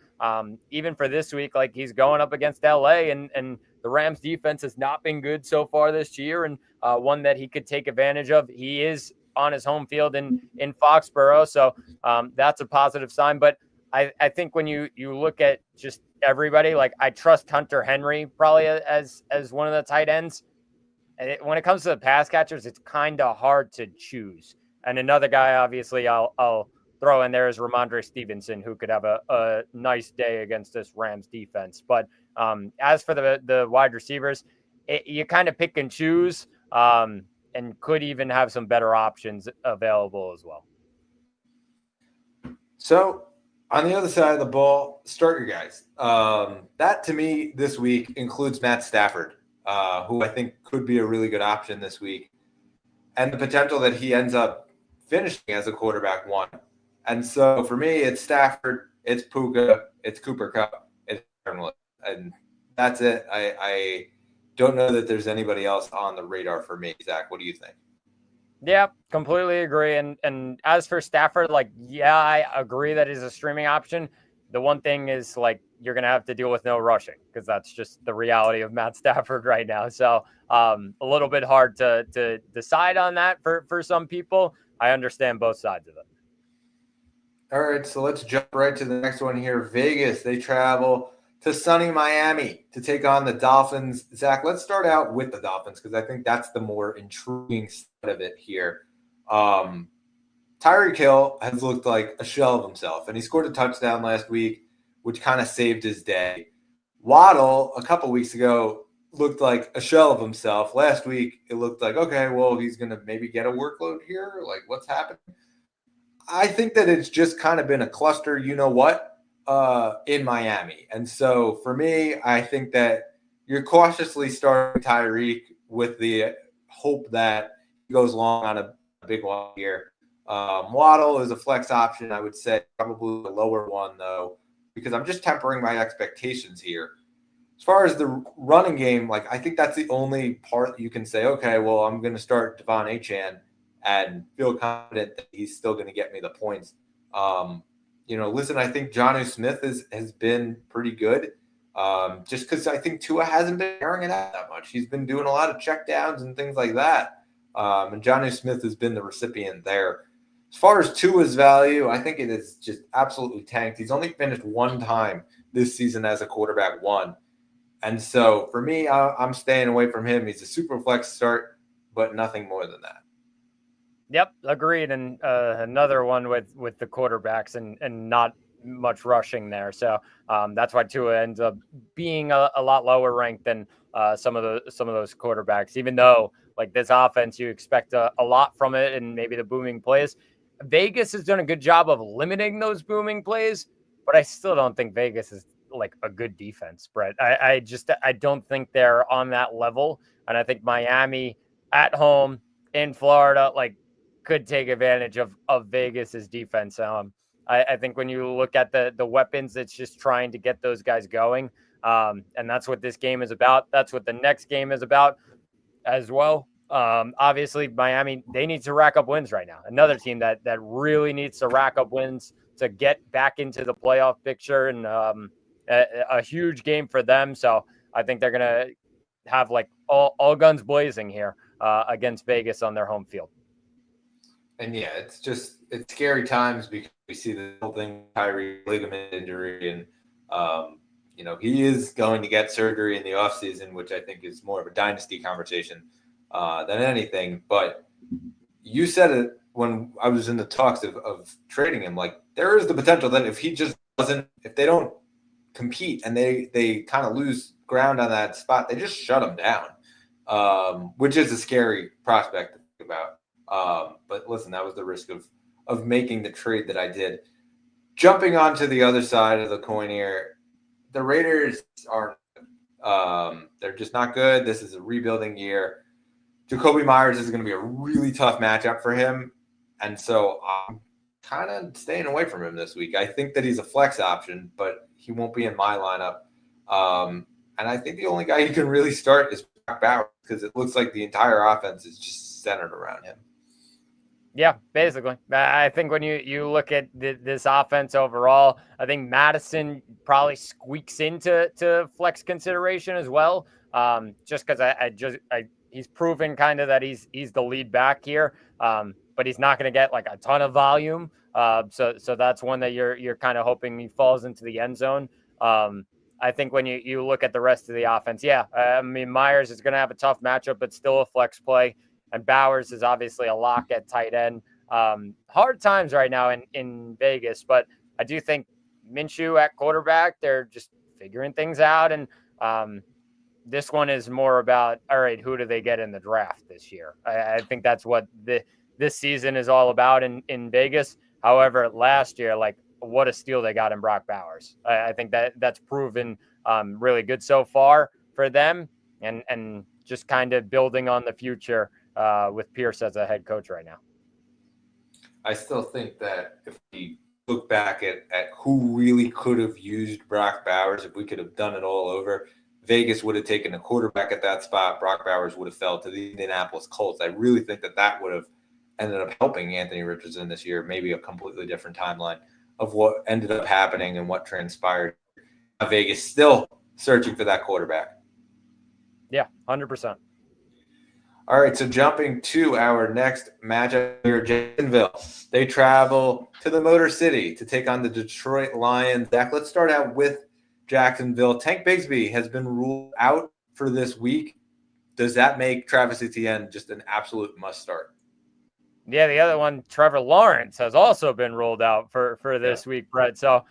even for this week. Like, he's going up against LA, and the Rams defense has not been good so far this year, and one that he could take advantage of. He is on his home field in Foxborough, so that's a positive sign. But I think when you look at just everybody, like, I trust Hunter Henry probably as one of the tight ends. When it comes to the pass catchers, it's kind of hard to choose. And another guy, obviously, I'll throw in there is Ramondre Stevenson, who could have a nice day against this Rams defense. But as for the wide receivers, you kind of pick and choose, and could even have some better options available as well. So on the other side of the ball, start your guys. That to me this week includes Matt Stafford, who I think could be a really good option this week, and the potential that he ends up finishing as a quarterback one. And so for me, it's Stafford, it's Puka, it's Cooper Kupp, it's Aaron, and that's it. I don't know that there's anybody else on the radar for me. Zach, what do you think? Yeah, completely agree. And as for Stafford, like, yeah, I agree that he's a streaming option. The one thing is, like, you're going to have to deal with no rushing, because that's just the reality of Matt Stafford right now. So a little bit hard to decide on that for some people. I understand both sides of it. All right, so let's jump right to the next one here. Vegas, they travel to sunny Miami to take on the Dolphins. Zach, let's start out with the Dolphins, because I think that's the more intriguing side of it here. Tyreek Hill has looked like a shell of himself, and he scored a touchdown last week, which kind of saved his day. Waddle, a couple weeks ago, looked like a shell of himself. Last week, it looked like, okay, well, he's going to maybe get a workload here. Like, what's happening? I think that it's just kind of been a cluster, in Miami. And so for me, I think that you're cautiously starting Tyreek with the hope that he goes long on a big one here. Waddle is a flex option, I would say, probably the lower one, though, because I'm just tempering my expectations here. As far as the running game, like, I think that's the only part that you can say, okay, well, I'm going to start Devon Achane and feel confident that he's still going to get me the points. Listen, I think Jonnu Smith has been pretty good, just because I think Tua hasn't been airing it out that much. He's been doing a lot of checkdowns and things like that, and Jonnu Smith has been the recipient there. As far as Tua's value, I think it is just absolutely tanked. He's only finished one time this season as a quarterback one. And so for me, I'm staying away from him. He's a super flex start, but nothing more than that. Yep, agreed. And another one with the quarterbacks and not much rushing there. So that's why Tua ends up being a lot lower ranked than some of those quarterbacks, even though, like, this offense, you expect a lot from it and maybe the booming plays. Vegas has done a good job of limiting those booming plays, but I still don't think Vegas is like a good defense, Brett. I don't think they're on that level. And I think Miami at home in Florida, like, could take advantage of Vegas's defense. I think when you look at the weapons, it's just trying to get those guys going. And that's what this game is about. That's what the next game is about as well. Obviously, Miami, they need to rack up wins right now. Another team that really needs to rack up wins to get back into the playoff picture, and a huge game for them. So I think they're going to have, like, all guns blazing here against Vegas on their home field. And yeah, it's scary times, because we see the whole thing, Kyrie ligament injury, and he is going to get surgery in the offseason, which I think is more of a dynasty conversation than anything. But you said it when I was in the talks of trading him. Like, there is the potential that if they don't compete and they kind of lose ground on that spot, they just shut him down, which is a scary prospect to think about. But listen, that was the risk of making the trade that I did. Jumping onto the other side of the coin here, the Raiders they're just not good. This is a rebuilding year. Jacoby Myers is going to be a really tough matchup for him. And so I'm kind of staying away from him this week. I think that he's a flex option, but he won't be in my lineup. And I think the only guy you can really start is Brock Bowers because it looks like the entire offense is just centered around him. Yeah, basically. I think when you look at this offense overall, I think Madison probably squeaks into flex consideration as well. Just because he's proven kind of that he's the lead back here, but he's not going to get like a ton of volume. So that's one that you're kind of hoping he falls into the end zone. I think when you look at the rest of the offense, I mean Myers is going to have a tough matchup, but still a flex play. And Bowers is obviously a lock at tight end. Hard times right now in Vegas, but I do think Minshew at quarterback, they're just figuring things out. And this one is more about, all right, who do they get in the draft this year? I think that's what this season is all about in Vegas. However, last year, like what a steal they got in Brock Bowers. I think that's proven really good so far for them and just kind of building on the future with Pierce as a head coach right now. I still think that if we look back at who really could have used Brock Bowers, if we could have done it all over, Vegas would have taken a quarterback at that spot. Brock Bowers would have fell to the Indianapolis Colts. I really think that would have ended up helping Anthony Richardson this year, maybe a completely different timeline of what ended up happening and what transpired. Vegas still searching for that quarterback. Yeah, 100%. All right, so jumping to our next matchup here, Jacksonville. They travel to the Motor City to take on the Detroit Lions. Zach, let's start out with Jacksonville. Tank Bigsby has been ruled out for this week. Does that make Travis Etienne just an absolute must start? Yeah, the other one, Trevor Lawrence, has also been ruled out for this week, Brett. So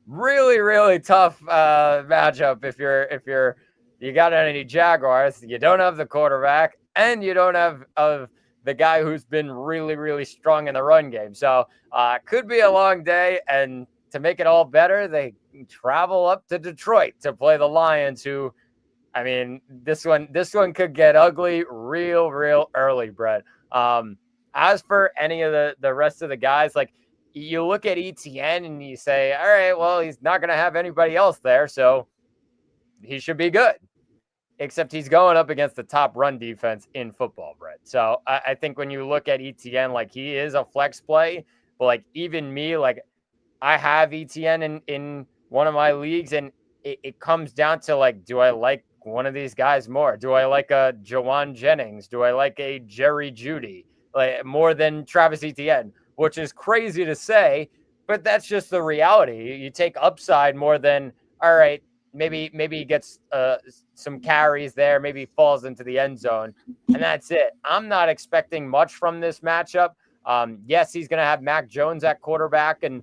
really, really tough matchup if you got any Jaguars. You don't have the quarterback, and you don't have the guy who's been really, really strong in the run game. So could be a long day. And to make it all better, they travel up to Detroit to play the Lions, who, I mean, this one could get ugly real early, Brett. As for any of the rest of the guys, like you look at ETN and you say, all right, well, he's not going to have anybody else there, so he should be good. Except he's going up against the top run defense in football, Brett. So I think when you look at ETN, like he is a flex play, but like even me, like I have ETN in one of my leagues, and it comes down to like, do I like one of these guys more? Do I like a Jawan Jennings? Do I like a Jerry Jeudy? Like more than Travis Etienne, which is crazy to say, but that's just the reality. You take upside more than, all right, maybe he gets some carries there, maybe he falls into the end zone, and that's it. I'm not expecting much from this matchup. Yes, he's going to have Mac Jones at quarterback, and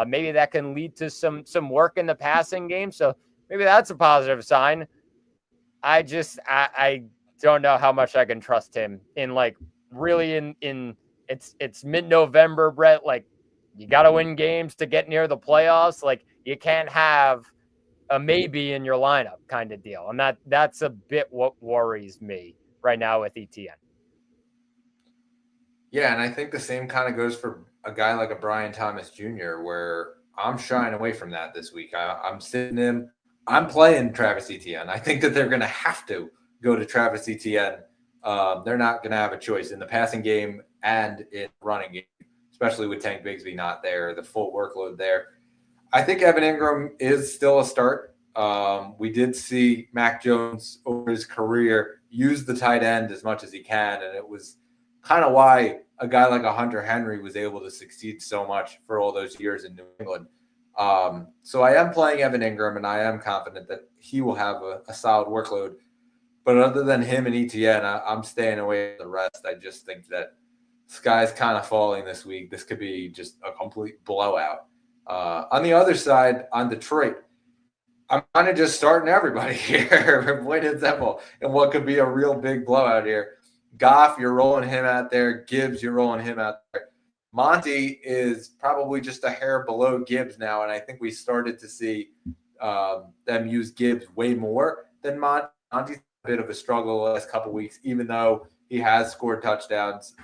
maybe that can lead to some work in the passing game. So maybe that's a positive sign. I don't know how much I can trust him in like really in it's mid-November, Brett. Like you got to win games to get near the playoffs. Like you can't have a maybe in your lineup kind of deal. And that's a bit what worries me right now with ETN. Yeah, and I think the same kind of goes for a guy like a Brian Thomas Jr., where I'm shying away from that this week. I'm sitting him. I'm playing Travis Etienne. I think that they're going to have to go to Travis Etienne. They're not going to have a choice in the passing game and in running game, especially with Tank Bigsby not there, the full workload there. I think Evan Ingram is still a start. We did see Mac Jones over his career use the tight end as much as he can, and it was kind of why a guy like a Hunter Henry was able to succeed so much for all those years in New England. So I am playing Evan Ingram, and I am confident that he will have a solid workload. But other than him and ETN, I'm staying away from the rest. I just think that sky's kind of falling this week. This could be just a complete blowout. On the other side, on Detroit, I'm kind of just starting everybody here, plain and simple, and what could be a real big blowout here. Goff, you're rolling him out there. Gibbs, you're rolling him out there. Monty is probably just a hair below Gibbs now, and I think we started to see them use Gibbs way more than Monty. Monty's a bit of a struggle the last couple of weeks, even though he has scored touchdowns.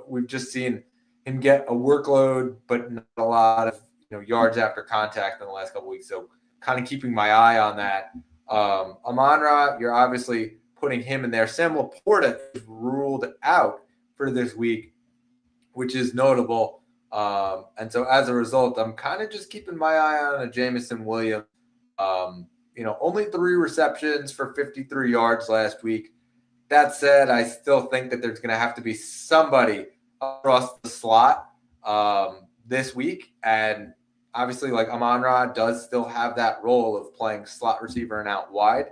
We've just seen him get a workload, but not a lot of yards after contact in the last couple of weeks. So kind of keeping my eye on that. Amon-Ra, you're obviously putting him in there. Sam Laporta is ruled out for this week, which is notable. And so as a result, I'm kind of just keeping my eye on a Jameson Williams. Only 3 receptions for 53 yards last week. That said, I still think that there's going to have to be somebody across the slot this week. And obviously, like Amon-Ra does still have that role of playing slot receiver and out wide.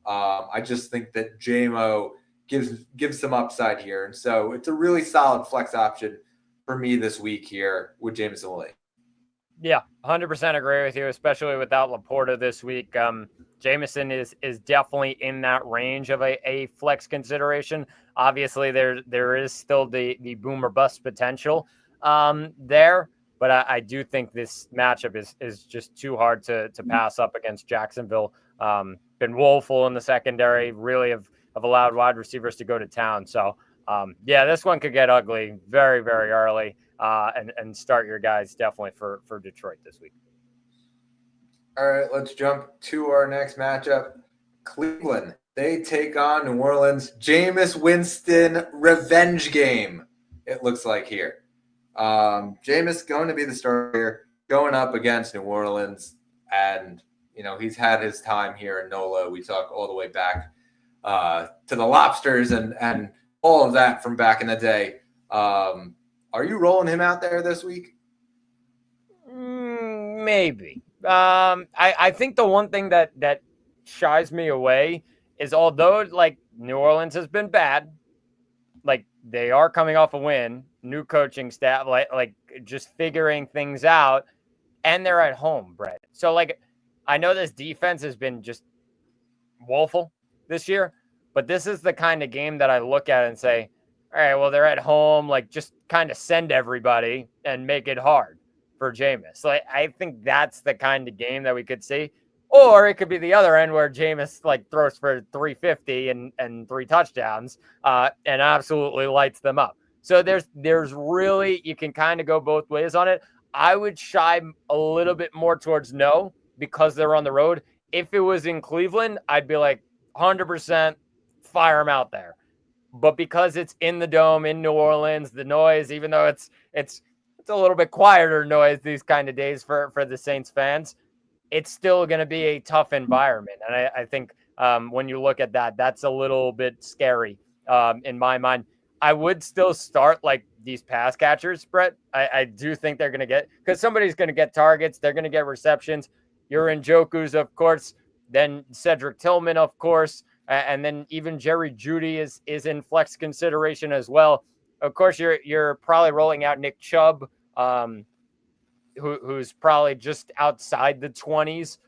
I just think that JMO gives some upside here. And so it's a really solid flex option for me this week here with Jameson Williams. Yeah, 100% agree with you, especially without Laporta this week. Jameson is definitely in that range of a flex consideration. Obviously, there is still the boom or bust potential there, but I do think this matchup is just too hard to pass up against Jacksonville. Been woeful in the secondary, really have allowed wide receivers to go to town. So, this one could get ugly very, very early. And start your guys definitely for Detroit this week. All right, let's jump to our next matchup. Cleveland, they take on New Orleans. Jameis Winston revenge game, it looks like here. Jameis going to be the starter going up against New Orleans. And, he's had his time here in NOLA. We talk all the way back to the Lobsters and all of that from back in the day. Are you rolling him out there this week? Maybe. I think the one thing that shies me away is although like New Orleans has been bad, like they are coming off a win, new coaching staff, like just figuring things out, and they're at home, Brett. So like I know this defense has been just woeful this year, but this is the kind of game that I look at and say, all right, well, they're at home, like just kind of send everybody and make it hard for Jameis. Like I think that's the kind of game that we could see. Or it could be the other end where Jameis like throws for 350 and 3 touchdowns and absolutely lights them up. So there's really, you can kind of go both ways on it. I would shy a little bit more towards no because they're on the road. If it was in Cleveland, I'd be like 100% fire them out there. But because it's in the dome in New Orleans, the noise, even though it's a little bit quieter noise these kind of days for the Saints fans, it's still going to be a tough environment. And I think when you look at that, that's a little bit scary in my mind. I would still start like these pass catchers, Brett. I do think they're going to get, because somebody's going to get targets. They're going to get receptions. You're in Njoku's, of course. Then Cedric Tillman, of course. And then even Jerry Jeudy is in flex consideration as well. Of course, you're probably rolling out Nick Chubb, who's probably just outside the 20s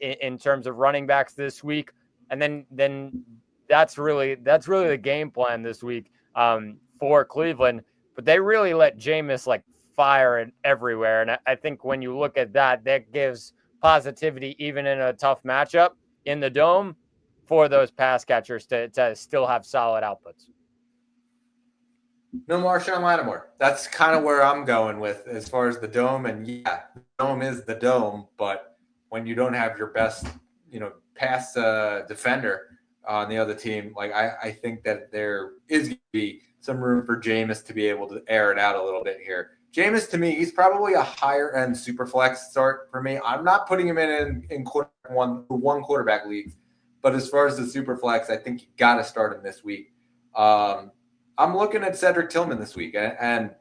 in terms of running backs this week. And then that's really the game plan this week for Cleveland. But they really let Jameis like fire it everywhere. And I think when you look at that, that gives positivity even in a tough matchup in the dome for those pass catchers to still have solid outputs. No Marshawn Lattimore. That's kind of where I'm going with as far as the dome. And yeah, the dome is the dome, but when you don't have your best, pass defender on the other team, like I think that there is going to be some room for Jameis to be able to air it out a little bit here. Jameis, to me, he's probably a higher end super flex start for me. I'm not putting him in one quarterback leagues, but as far as the super flex, I think you got to start him this week. I'm looking at Cedric Tillman this week, and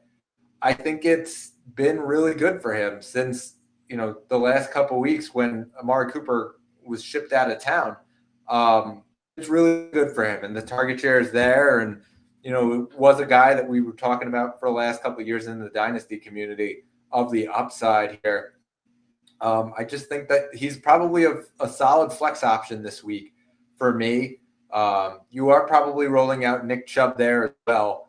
I think it's been really good for him since, the last couple of weeks when Amari Cooper was shipped out of town. It's really good for him, and the target share is there. And, it was a guy that we were talking about for the last couple of years in the dynasty community of the upside here. I just think that he's probably a solid flex option this week for me. You are probably rolling out Nick Chubb there as well.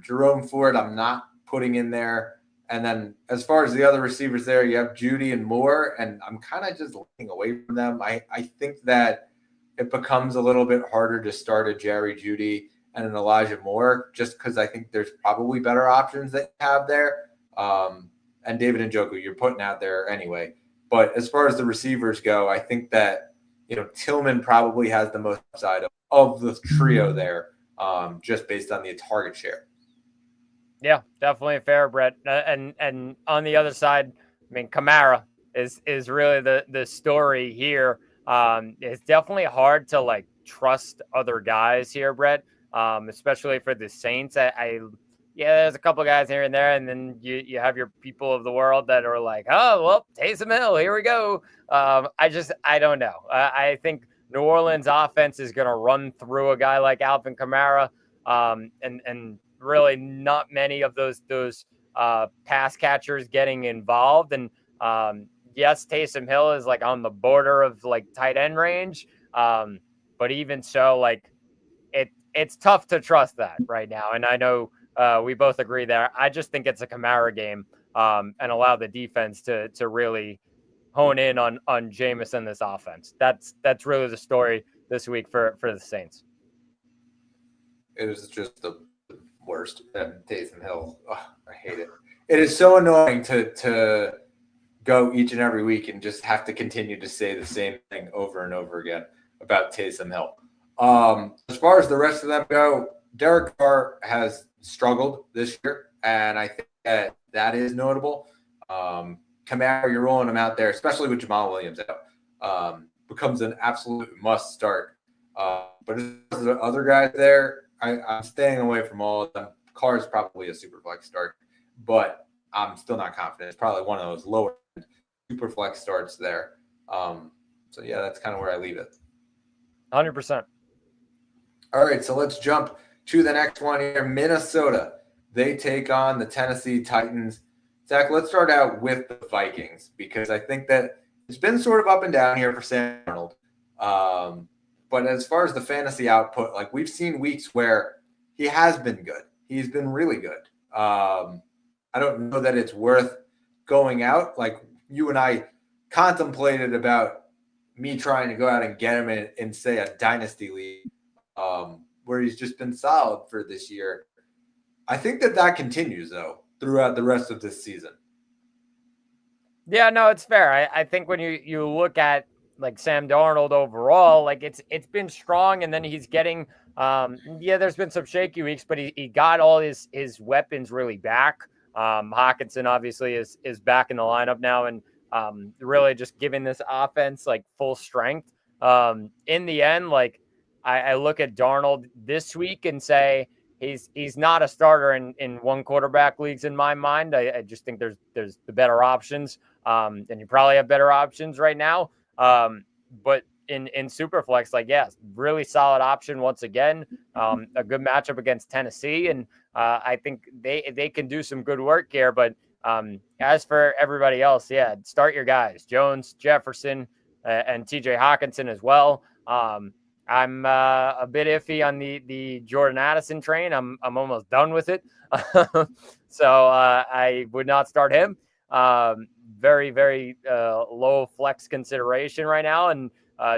Jerome Ford, I'm not putting in there. And then as far as the other receivers there, you have Jeudy and Moore, and I'm kind of just looking away from them. I think that it becomes a little bit harder to start a Jerry Jeudy and an Elijah Moore just because I think there's probably better options that you have there. And David Njoku, you're putting out there anyway. But as far as the receivers go, I think that, Tillman probably has the most upside of the trio there, just based on the target share. Yeah, definitely fair, Brett. And on the other side, I mean, Kamara is really the story here. It's definitely hard to like trust other guys here, Brett. Especially for the Saints. Yeah, there's a couple guys here and there, and then you have your people of the world that are like, oh well, Taysom Hill, here we go. I don't know. I think New Orleans offense is going to run through a guy like Alvin Kamara, and really not many of those pass catchers getting involved. And yes, Taysom Hill is like on the border of like tight end range, but even so, like it's tough to trust that right now. And I know we both agree there. I just think it's a Kamara game, and allow the defense to really hone in on Jameis and this offense. That's really the story this week for the Saints. It is just the worst. Taysom Hill. Oh, I hate it. It is so annoying to go each and every week and just have to continue to say the same thing over and over again about Taysom Hill. As far as the rest of them go, Derek Carr has struggled this year, and I think that is notable. Kamara, you're rolling him out there, especially with Jamal Williams out, becomes an absolute must start. But as the other guys there, I'm staying away from all of them. Carr is probably a super flex start, but I'm still not confident. It's probably one of those lower super flex starts there. So yeah, that's kind of where I leave it. 100%. All right, so let's jump to the next one here. Minnesota. They take on the Tennessee Titans. Zach, let's start out with the Vikings, because I think that it's been sort of up and down here for Sam Darnold. But as far as the fantasy output, like we've seen weeks where he has been good. He's been really good. I don't know that it's worth going out. Like you and I contemplated about me trying to go out and get him in say, a dynasty league, where he's just been solid for this year. I think that continues, though, throughout the rest of this season. Yeah, no, it's fair. I think when you look at like Sam Darnold overall, like it's been strong, and then he's getting there's been some shaky weeks, but he got all his weapons really back. Hockenson obviously is back in the lineup now, and really just giving this offense like full strength. In the end, like I look at Darnold this week and say he's not a starter in one quarterback leagues in my mind. I just think there's the better options, and you probably have better options right now. But in Superflex, like, yes, really solid option once again. A good matchup against Tennessee, and I think they can do some good work here. But as for everybody else, yeah, start your guys: Jones, Jefferson, and TJ Hockenson as well. I'm a bit iffy on the Jordan Addison train. I'm almost done with it, so I would not start him. Very, very low flex consideration right now, and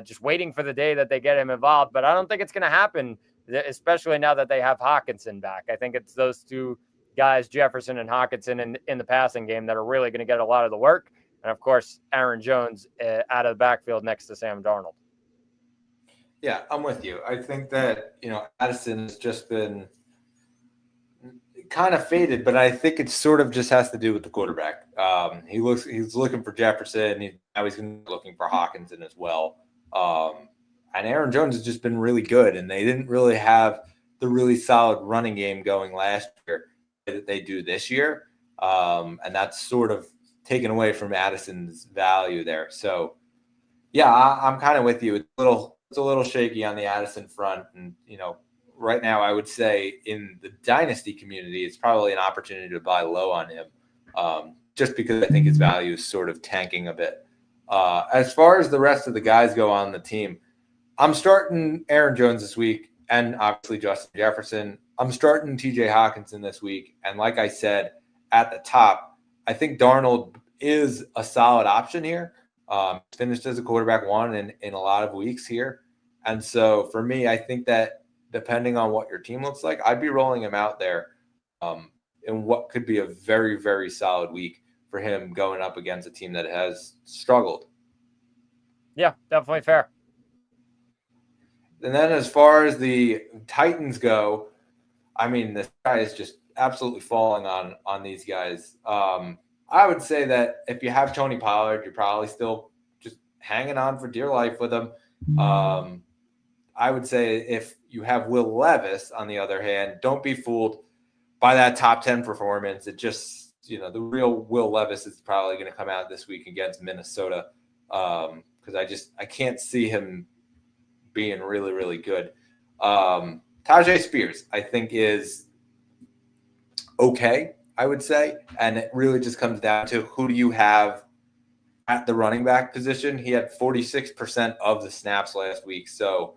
just waiting for the day that they get him involved. But I don't think it's going to happen, especially now that they have Hockenson back. I think it's those two guys, Jefferson and Hockenson, in the passing game that are really going to get a lot of the work. And, of course, Aaron Jones out of the backfield next to Sam Darnold. Yeah, I'm with you. I think that, Addison has just been kind of faded, but I think it sort of just has to do with the quarterback. He's looking for Jefferson. Now he's looking for Hockenson as well. And Aaron Jones has just been really good, and they didn't really have the really solid running game going last year that they do this year. And that's sort of taken away from Addison's value there. So, yeah, I'm kind of with you. It's a little shaky on the Addison front, and right now I would say in the dynasty community, it's probably an opportunity to buy low on him, just because I think his value is sort of tanking a bit. As far as the rest of the guys go on the team, I'm starting Aaron Jones this week, and obviously Justin Jefferson. I'm starting TJ Hockenson this week, and like I said at the top, I think Darnold is a solid option here. Finished as a quarterback one in a lot of weeks here. And so for me, I think that depending on what your team looks like, I'd be rolling him out there in what could be a very, very solid week for him going up against a team that has struggled. Yeah, definitely fair. And then as far as the Titans go, I mean, this guy is just absolutely falling on these guys. I would say that if you have Tony Pollard, you're probably still just hanging on for dear life with him. I would say if you have Will Levis, on the other hand, don't be fooled by that top 10 performance. It just, the real Will Levis is probably going to come out this week against Minnesota, because I can't see him being really, really good. Tajay Spears, I think, is okay, I would say. And it really just comes down to who do you have at the running back position. He had 46% of the snaps last week. So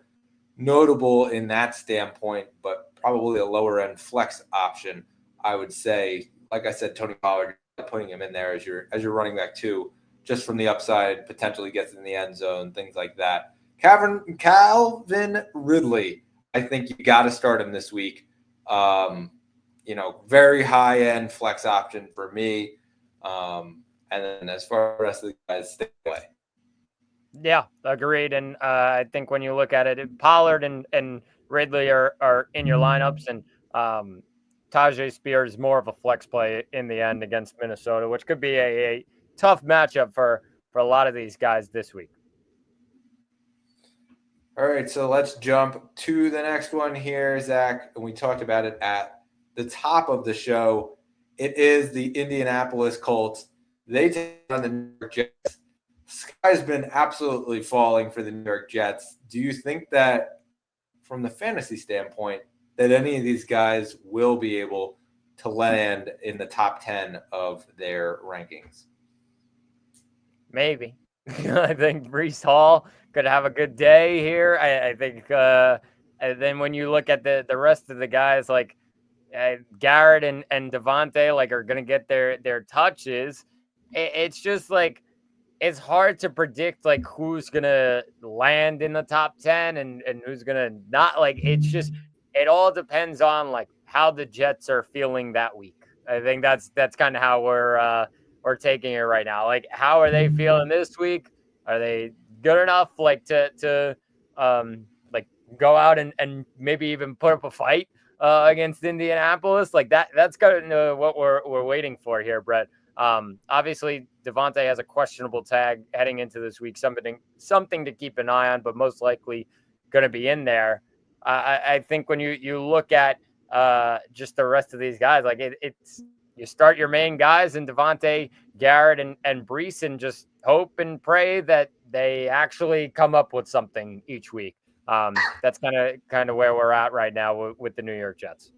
notable in that standpoint, but probably a lower end flex option, I would say. Like I said, Tony Pollard, putting him in there as your running back too, just from the upside, potentially gets in the end zone, things like that. Calvin Ridley, I think you got to start him this week. Very high end flex option for me. And then as far as the rest of the guys, stay away. Yeah, agreed. And I think when you look at it, Pollard and Ridley are in your lineups, and Tajay Spears more of a flex play in the end against Minnesota, which could be a tough matchup for a lot of these guys this week. All right, so let's jump to the next one here, Zach. And we talked about it at the top of the show. It is the Indianapolis Colts. They take on the New York Jets. Sky's been absolutely falling for the New York Jets. Do you think that, from the fantasy standpoint, that any of these guys will be able to land in the top 10 of their rankings? Maybe. I think Breece Hall could have a good day here. I think and then when you look at the rest of the guys, like Garrett and Devontae, like, are going to get their touches. It's just like, it's hard to predict like who's going to land in the top 10 and who's going to not. Like, it's just, it all depends on like how the Jets are feeling that week. I think that's kind of how we're taking it right now. Like, how are they feeling this week? Are they good enough like to like go out and maybe even put up a fight against Indianapolis? Like, that's kind of what we're waiting for here, Brett. Obviously Devontae has a questionable tag heading into this week, something to keep an eye on, but most likely going to be in there. I think when you look at just the rest of these guys, like it's you start your main guys in Devontae, Garrett, and Breece, and just hope and pray that they actually come up with something each week. That's kind of where we're at right now with the New York Jets.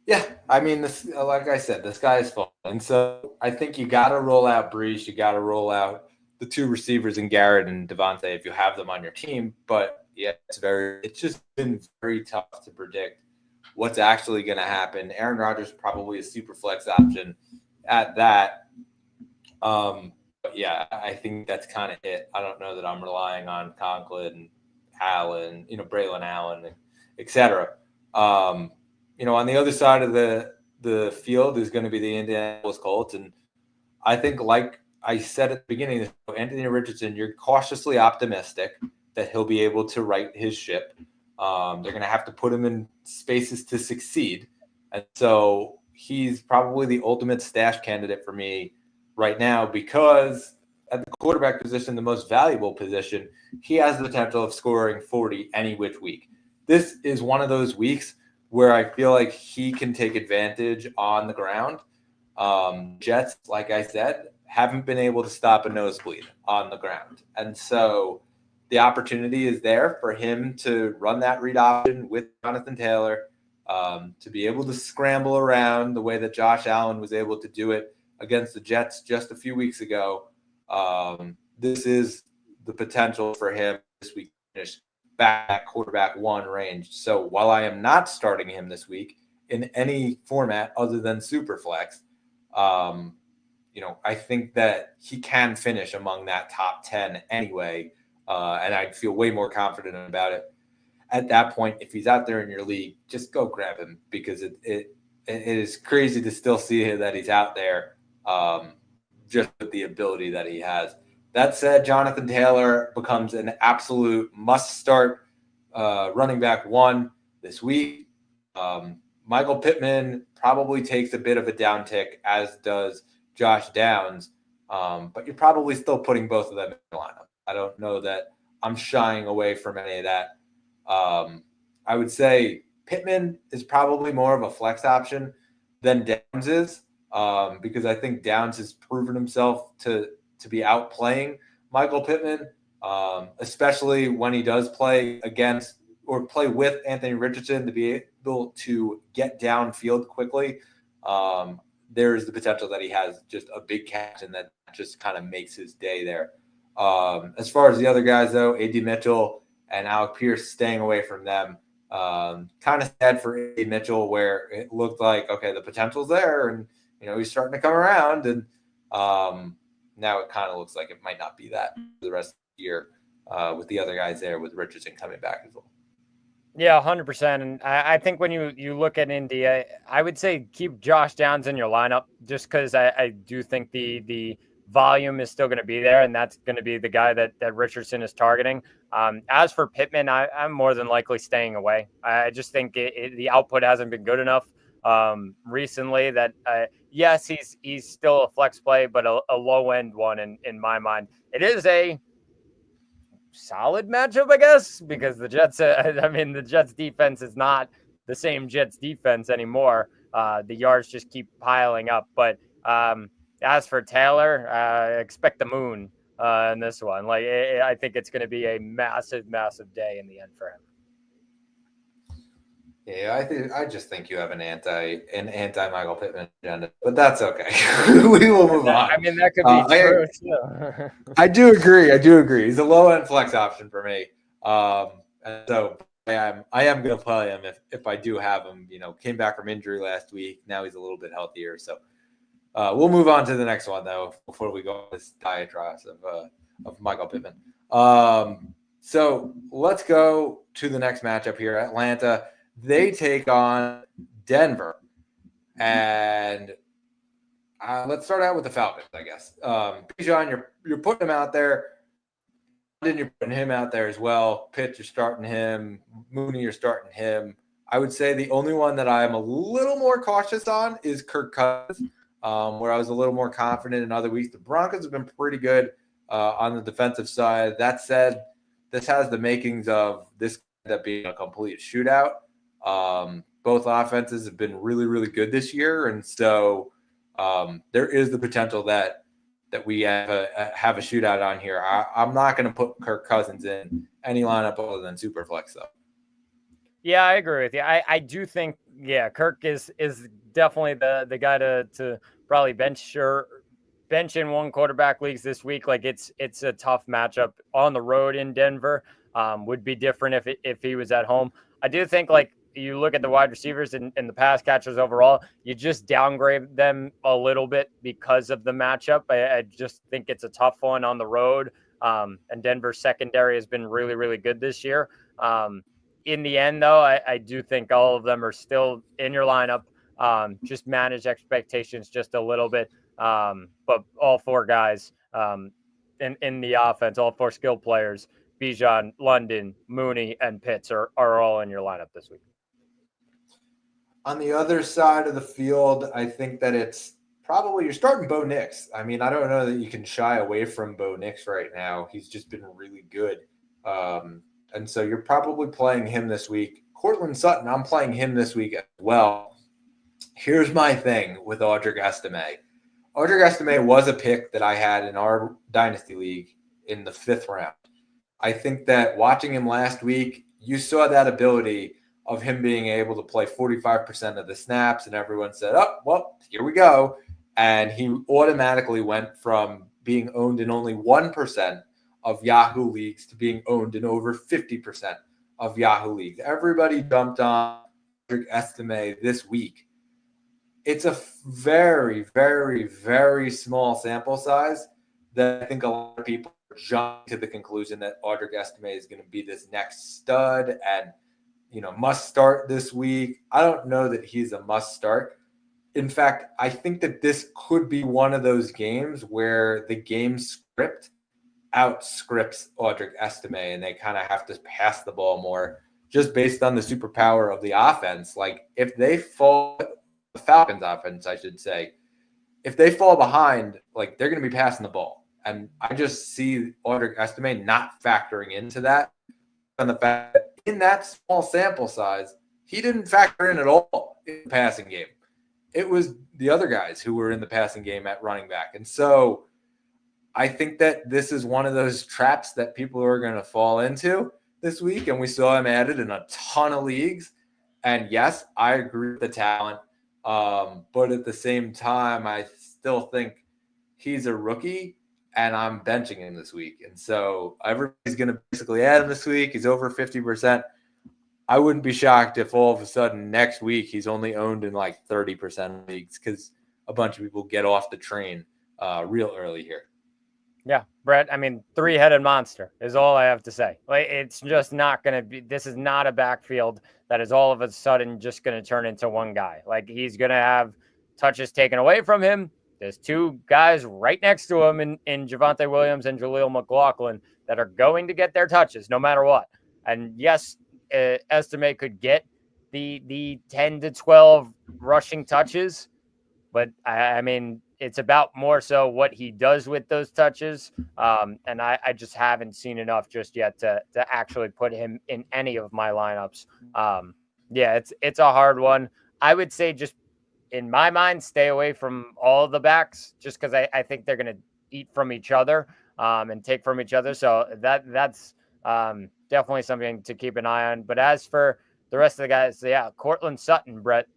Yeah, I mean, this, like I said, this guy is fun. And so I think you got to roll out Breece. You got to roll out the two receivers in Garrett and Devontae if you have them on your team. But yeah, it's just been very tough to predict what's actually going to happen. Aaron Rodgers probably a super flex option at that. But yeah, I think that's kind of it. I don't know that I'm relying on Conklin and Allen, Braylon Allen, et cetera. On the other side of the field is going to be the Indianapolis Colts. And I think, like I said at the beginning, Anthony Richardson, you're cautiously optimistic that he'll be able to right his ship. They're going to have to put him in spaces to succeed. And so he's probably the ultimate stash candidate for me right now, because at the quarterback position, the most valuable position, he has the potential of scoring 40 any which week. This is one of those weeks where I feel like he can take advantage on the ground. Jets, like I said, haven't been able to stop a nosebleed on the ground. And so the opportunity is there for him to run that read option with Jonathan Taylor, to be able to scramble around the way that Josh Allen was able to do it against the Jets just a few weeks ago. This is the potential for him this week to finish back at quarterback one range. So while I am not starting him this week in any format other than Superflex, I think that he can finish among that top 10 anyway. And I'd feel way more confident about it at that point. If he's out there in your league, just go grab him, because it is crazy to still see that he's out there, just with the ability that he has. That said, Jonathan Taylor becomes an absolute must-start running back one this week. Michael Pittman probably takes a bit of a downtick, as does Josh Downs, but you're probably still putting both of them in the lineup. I don't know that I'm shying away from any of that. I would say Pittman is probably more of a flex option than Downs is, because I think Downs has proven himself to be outplaying Michael Pittman, especially when he does play against or play with Anthony Richardson to be able to get downfield quickly. There is the potential that he has just a big catch and that just kind of makes his day there. As far as the other guys, though, A.D. Mitchell and Alec Pierce, staying away from them. Kind of sad for A.D. Mitchell, where it looked like, okay, the potential's there and, he's starting to come around. And now it kind of looks like it might not be that for the rest of the year with the other guys there, with Richardson coming back as well. Yeah, 100%. And I think when you look at Indy, I would say keep Josh Downs in your lineup, just because I do think the volume is still going to be there, and that's going to be the guy that Richardson is targeting. As for Pittman, I'm more than likely staying away. I just think the output hasn't been good enough recently. That yes, he's still a flex play, but a low end one in my mind. It is a solid matchup, I guess, because the Jets, the Jets defense is not the same Jets defense anymore. The yards just keep piling up. But as for Taylor, expect the moon in this one. I think it's going to be a massive, massive day in the end for him. Yeah, I just think you have an anti Michael Pittman agenda, but that's okay. We will move on. I mean, that could be true too. I do agree. He's a low end flex option for me. And so I am going to play him if I do have him. Came back from injury last week. Now he's a little bit healthier. So we'll move on to the next one though before we go on this diatribe of Michael Pittman. So let's go to the next matchup here. Atlanta. They take on Denver, and let's start out with the Falcons, I guess. Bijan, you're putting him out there. Then you're putting him out there as well. Pitts, you're starting him. Mooney, you're starting him. I would say the only one that I'm a little more cautious on is Kirk Cousins, where I was a little more confident in other weeks. The Broncos have been pretty good on the defensive side. That said, this has the makings of this end up being a complete shootout. Both offenses have been really, really good this year. And so there is the potential that we have a shootout on here. I'm not going to put Kirk Cousins in any lineup other than Superflex, though. Yeah, I agree with you. I do think, Kirk is definitely the guy to probably bench in one quarterback leagues this week. It's a tough matchup on the road in Denver. Would be different if he was at home. I do think you look at the wide receivers and the pass catchers overall, you just downgrade them a little bit because of the matchup. I just think it's a tough one on the road. And Denver's secondary has been really, really good this year. In the end, though, I do think all of them are still in your lineup. Just manage expectations just a little bit. But all four guys in the offense, all four skill players, Bijan, London, Mooney, and Pitts are all in your lineup this week. On the other side of the field, I think that it's probably you're starting Bo Nix. I mean, I don't know that you can shy away from Bo Nix right now. He's just been really good. And so you're probably playing him this week. Cortland Sutton, I'm playing him this week as well. Here's my thing with Audric Estime. Audric Estime was a pick that I had in our Dynasty League in the 5th round. I think that watching him last week, you saw that ability of him being able to play 45% of the snaps, and everyone said, oh, well, here we go. And he automatically went from being owned in only 1% of Yahoo leagues to being owned in over 50% of Yahoo leagues. Everybody jumped on Audric Estime this week. It's a very, very, very small sample size that I think a lot of people are jumping to the conclusion that Audric Estime is going to be this next stud and must start this week. I don't know that he's a must start. In fact, I think that this could be one of those games where the game script outscripts Audric Estime, and they kind of have to pass the ball more just based on the superpower of the offense. Like if they fall, the Falcons offense, I should say, if they fall behind, like they're going to be passing the ball. And I just see Audric Estime not factoring into that. And the fact that in that small sample size, he didn't factor in at all in the passing game. It was the other guys who were in the passing game at running back. And so I think that this is one of those traps that people are going to fall into this week. And we saw him added in a ton of leagues. And yes, I agree with the talent. But at the same time, I still think he's a rookie and I'm benching him this week. And so everybody's going to basically add him this week. He's over 50%. I wouldn't be shocked if all of a sudden next week he's only owned in like 30% of leagues because a bunch of people get off the train real early here. Yeah, Brett, I mean, three-headed monster is all I have to say. Like, it's just not going to be – this is not a backfield that is all of a sudden just going to turn into one guy. Like, he's going to have touches taken away from him. There's two guys right next to him in Javonte Williams and Jaleel McLaughlin that are going to get their touches no matter what. And, yes, Estime could get the 10 to 12 rushing touches, but, I mean – it's about more so what he does with those touches. And I just haven't seen enough just yet to actually put him in any of my lineups. Yeah, it's a hard one. I would say just in my mind, stay away from all the backs just because I think they're going to eat from each other and take from each other. So that's definitely something to keep an eye on. But as for the rest of the guys, yeah, Cortland Sutton, Brett,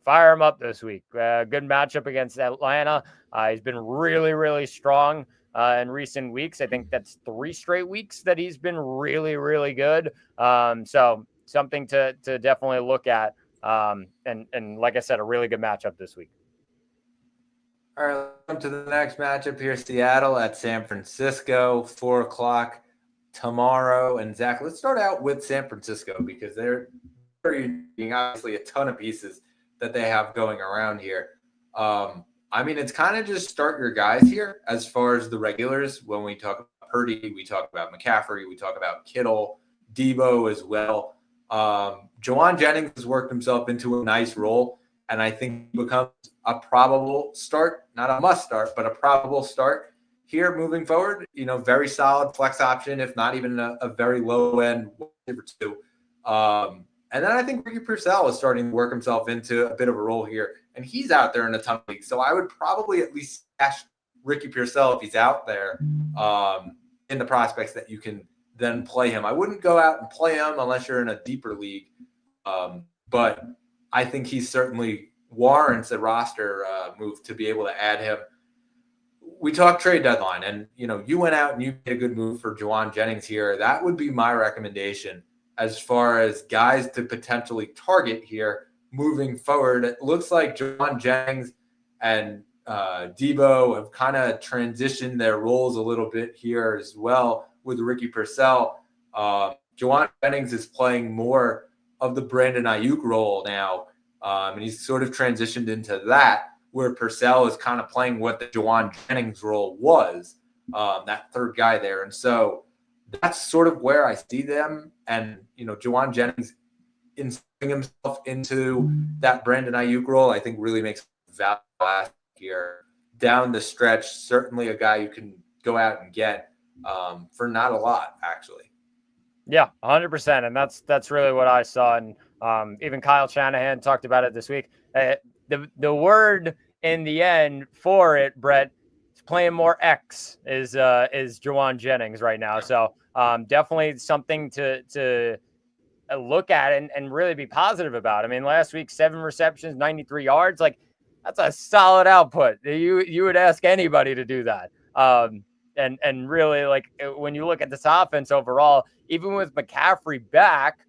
fire him up this week. Good matchup against Atlanta. He's been really, really strong in recent weeks. I think that's 3 straight weeks that he's been really, really good. So something to definitely look at. And like I said, a really good matchup this week. All right, on to the next matchup here. Seattle at San Francisco, 4:00 tomorrow. And Zach, let's start out with San Francisco because they're obviously a ton of pieces that they have going around here. I mean, it's kind of just start your guys here as far as the regulars. When we talk about Purdy, we talk about McCaffrey, we talk about Kittle, Debo as well. Jauan Jennings has worked himself into a nice role, and I think he becomes a probable start, not a must start, but a probable start here moving forward. You know, very solid flex option, if not even a very low end receiver too. And then I think Ricky Purcell is starting to work himself into a bit of a role here. And he's out there in a ton of leagues. So I would probably at least stash Ricky Purcell if he's out there in the prospects that you can then play him. I wouldn't go out and play him unless you're in a deeper league. But I think he certainly warrants a roster move to be able to add him. We talked trade deadline. And, you know, you went out and you made a good move for Jauan Jennings here. That would be my recommendation as far as guys to potentially target here moving forward. It looks like Jauan Jennings and Debo have kind of transitioned their roles a little bit here as well with Ricky Purcell. Jauan Jennings is playing more of the Brandon Ayuk role now, and he's sort of transitioned into that, where Purcell is kind of playing what the Jauan Jennings role was, that third guy there. And so that's sort of where I see them. And, you know, Jauan Jennings inserting himself into that Brandon Ayuk role, I think really makes value last year. Down the stretch, certainly a guy you can go out and get for not a lot, actually. Yeah, 100%. And that's really what I saw. And even Kyle Shanahan talked about it this week. The word in the end for it, Brett, playing more X is Jauan Jennings right now. So definitely something to look at and really be positive about. I mean, last week, 7 receptions, 93 yards. Like, that's a solid output. You would ask anybody to do that. And really, like, when you look at this offense overall, even with McCaffrey back,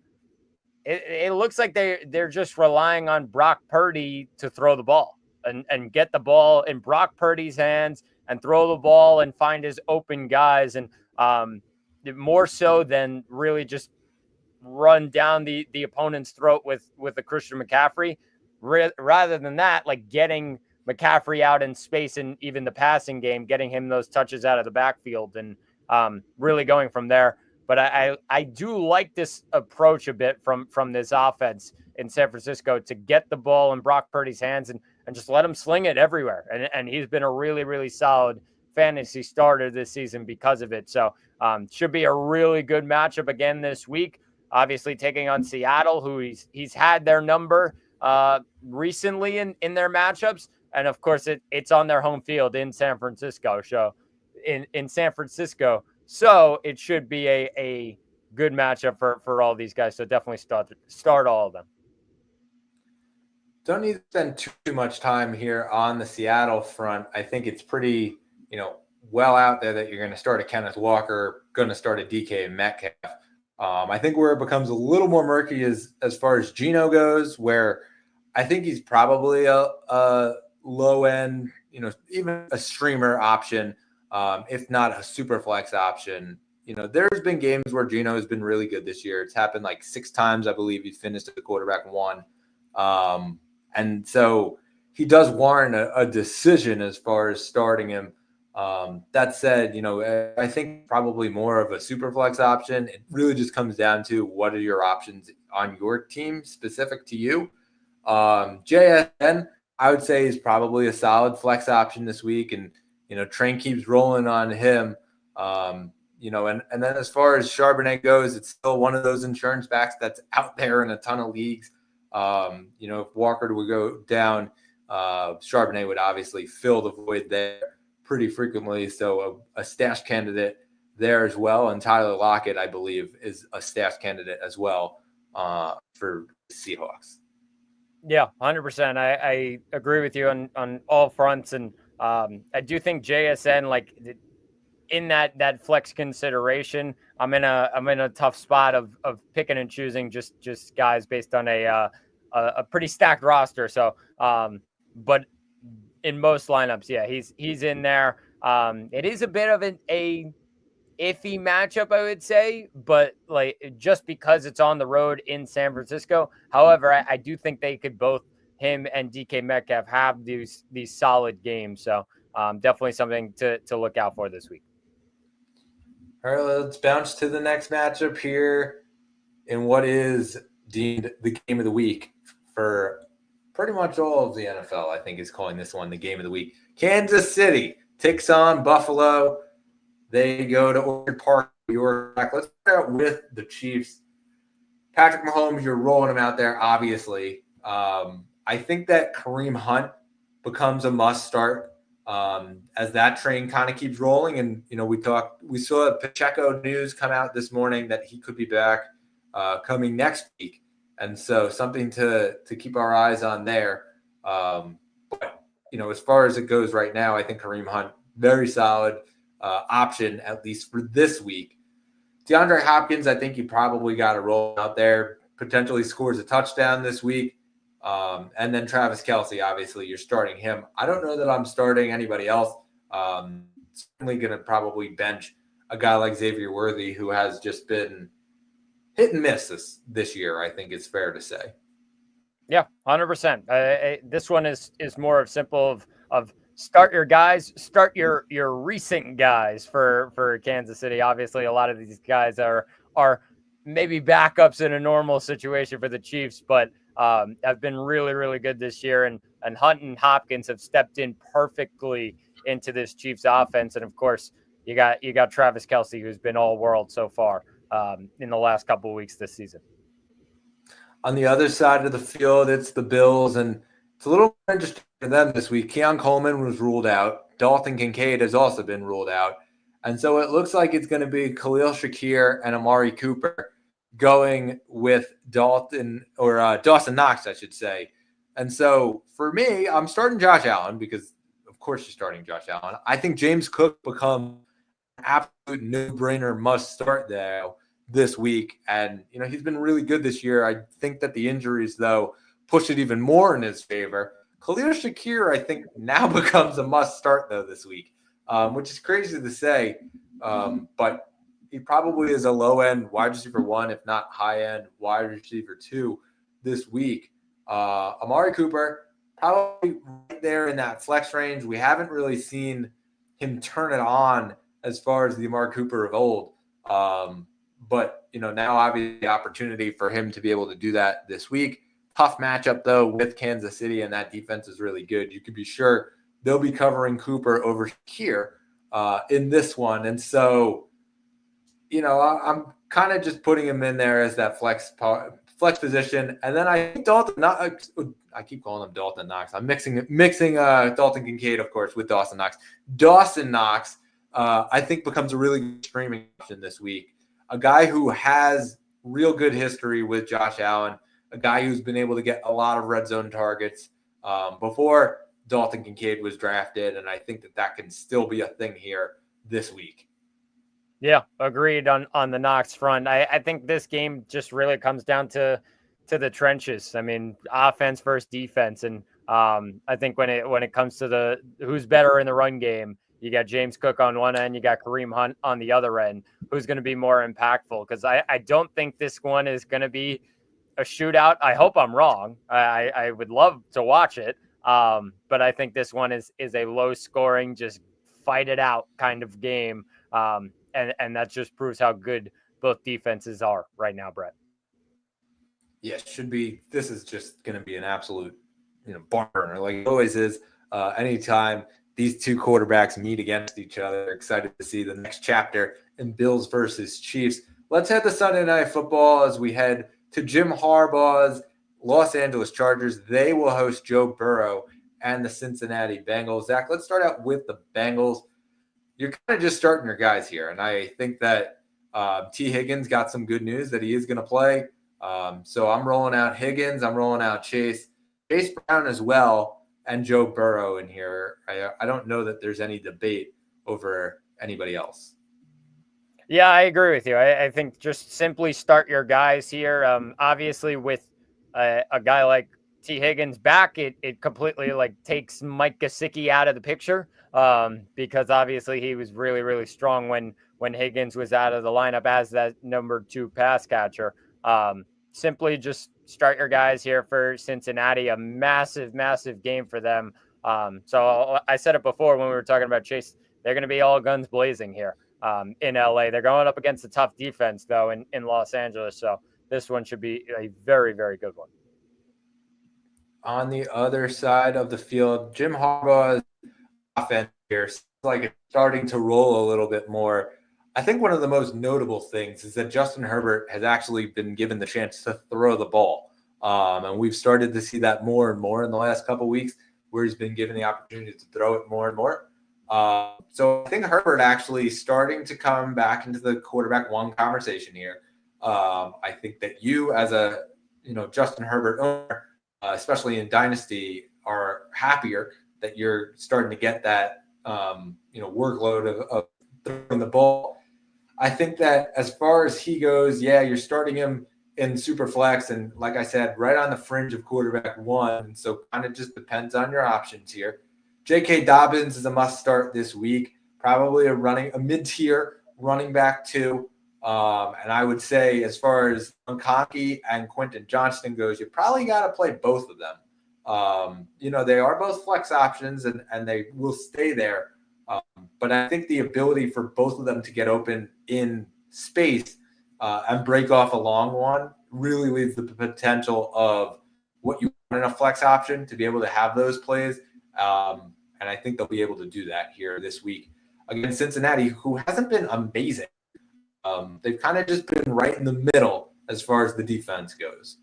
it looks like they're just relying on Brock Purdy to throw the ball and get the ball in Brock Purdy's hands and throw the ball and find his open guys. And more so than really just run down the opponent's throat with a Christian McCaffrey. Rather than that, like getting McCaffrey out in space and even the passing game, getting him those touches out of the backfield. And really going from there. But I do like this approach a bit from this offense in San Francisco to get the ball in Brock Purdy's hands and just let him sling it everywhere. And he's been a really, really solid fantasy starter this season because of it. So should be a really good matchup again this week. Obviously taking on Seattle, who he's had their number recently in their matchups. And of course it's on their home field in San Francisco. So in San Francisco. So it should be a good matchup for all these guys. So definitely start all of them. Don't need to spend too much time here on the Seattle front. I think it's pretty, well out there that you're going to start a Kenneth Walker, going to start a DK Metcalf. I think where it becomes a little more murky is as far as Geno goes, where I think he's probably a low end, even a streamer option, if not a super flex option. There's been games where Geno has been really good this year. It's happened like 6 times, I believe. He's finished at the quarterback 1. And so he does warrant a decision as far as starting him. That said, I think probably more of a super flex option. It really just comes down to what are your options on your team specific to you. JSN, I would say, is probably a solid flex option this week. And, train keeps rolling on him. And then as far as Charbonnet goes, it's still one of those insurance backs that's out there in a ton of leagues. If Walker would go down, Charbonnet would obviously fill the void there pretty frequently. So a stash candidate there as well. And Tyler Lockett, I believe, is a stash candidate as well for Seahawks. Yeah, 100%. I agree with you on all fronts. And I do think JSN, like in that flex consideration, I'm in a tough spot of picking and choosing just guys based on a pretty stacked roster. So, but in most lineups, yeah, he's in there. It is a bit of a iffy matchup, I would say, but like just because it's on the road in San Francisco. However, I do think they could both, him and DK Metcalf, have these solid games. So definitely something to look out for this week. All right, let's bounce to the next matchup here in what is deemed the game of the week for pretty much all of the NFL. I think is calling this one the game of the week. Kansas City takes on Buffalo. They go to Orchard Park, New York. Let's start with the Chiefs. Patrick Mahomes, you're rolling him out there, obviously. I think that Kareem Hunt becomes a must start as that train kind of keeps rolling. And, we saw Pacheco news come out this morning that he could be back coming next week. And so something to keep our eyes on there. But, as far as it goes right now, I think Kareem Hunt, very solid option, at least for this week. DeAndre Hopkins, I think you probably got to roll out there, potentially scores a touchdown this week. And then Travis Kelce, obviously, you're starting him. I don't know that I'm starting anybody else. Certainly going to probably bench a guy like Xavier Worthy, who has just been hit and miss this year, I think it's fair to say. Yeah, 100%. This one is more of simple of start your guys, start your recent guys for Kansas City. Obviously, a lot of these guys are maybe backups in a normal situation for the Chiefs, but have been really, really good this year. And Hunt and Hopkins have stepped in perfectly into this Chiefs offense. And of course, you got Travis Kelce, who's been all world so far in the last couple of weeks this season. On the other side of the field, it's the Bills, and it's a little interesting for them this week. Keon Coleman was ruled out. Dalton Kincaid has also been ruled out. And so it looks like it's going to be Khalil Shakir and Amari Cooper going with Dawson Knox, I should say. And so for me, I'm starting Josh Allen because, of course, you're starting Josh Allen. I think James Cook becomes an absolute no-brainer must start there this week. And, he's been really good this year. I think that the injuries, though, push it even more in his favor. Khalil Shakir, I think, now becomes a must start, though, this week, which is crazy to say. But he probably is a low-end wide receiver 1, if not high-end wide receiver 2 this week. Amari Cooper, probably right there in that flex range. We haven't really seen him turn it on as far as the Amari Cooper of old. But, now obviously the opportunity for him to be able to do that this week. Tough matchup, though, with Kansas City, and that defense is really good. You can be sure they'll be covering Cooper over here in this one. And so, I'm kind of just putting him in there as that flex position. And then I think I keep calling him Dalton Knox. I'm mixing Dalton Kincaid, of course, with Dawson Knox. Dawson Knox, I think, becomes a really good streaming option this week. A guy who has real good history with Josh Allen, a guy who's been able to get a lot of red zone targets before Dalton Kincaid was drafted. And I think that can still be a thing here this week. Yeah, agreed on the Knox front. I think this game just really comes down to the trenches. I mean, offense versus defense. And I think when it comes to who's better in the run game, you got James Cook on one end, you got Kareem Hunt on the other end. Who's going to be more impactful? Because I don't think this one is going to be a shootout. I hope I'm wrong. I would love to watch it. But I think this one is a low scoring, just fight it out kind of game. And that just proves how good both defenses are right now, Brett. Yeah, it should be. This is just going to be an absolute, barn burner, like it always is. Anytime these two quarterbacks meet against each other, excited to see the next chapter in Bills versus Chiefs. Let's head to Sunday Night Football as we head to Jim Harbaugh's Los Angeles Chargers. They will host Joe Burrow and the Cincinnati Bengals. Zach, let's start out with the Bengals. You're kind of just starting your guys here, and I think that T. Higgins got some good news that he is going to play. So I'm rolling out Higgins. I'm rolling out Chase Brown as well, and Joe Burrow in here. I don't know that there's any debate over anybody else. Yeah, I agree with you. I think just simply start your guys here. Obviously, with a guy like T. Higgins back, it completely takes Mike Gesicki out of the picture because obviously he was really, really strong when Higgins was out of the lineup as that number 2 pass catcher. Simply just start your guys here for Cincinnati, a massive, massive game for them. So I said it before when we were talking about Chase, they're going to be all guns blazing here in LA. They're going up against a tough defense, though, in Los Angeles. So this one should be a very, very good one. On the other side of the field, Jim Harbaugh's offense here seems like it's starting to roll a little bit more. I think one of the most notable things is that Justin Herbert has actually been given the chance to throw the ball. And we've started to see that more and more in the last couple of weeks where he's been given the opportunity to throw it more and more. So I think Herbert actually starting to come back into the quarterback one conversation here. I think that you as a Justin Herbert owner, especially in Dynasty, are happier that you're starting to get that workload of throwing the ball. I think that as far as he goes, yeah, you're starting him in super flex, and like I said, right on the fringe of quarterback one. So kind of just depends on your options here. J.K. Dobbins is a must start this week. Probably a mid-tier running back too. And I would say as far as Montgomery and Quentin Johnston goes, you probably got to play both of them. They are both flex options and they will stay there. But I think the ability for both of them to get open in space and break off a long one really leads to the potential of what you want in a flex option to be able to have those plays. And I think they'll be able to do that here this week against Cincinnati, who hasn't been amazing. They've kind of just been right in the middle as far as the defense goes.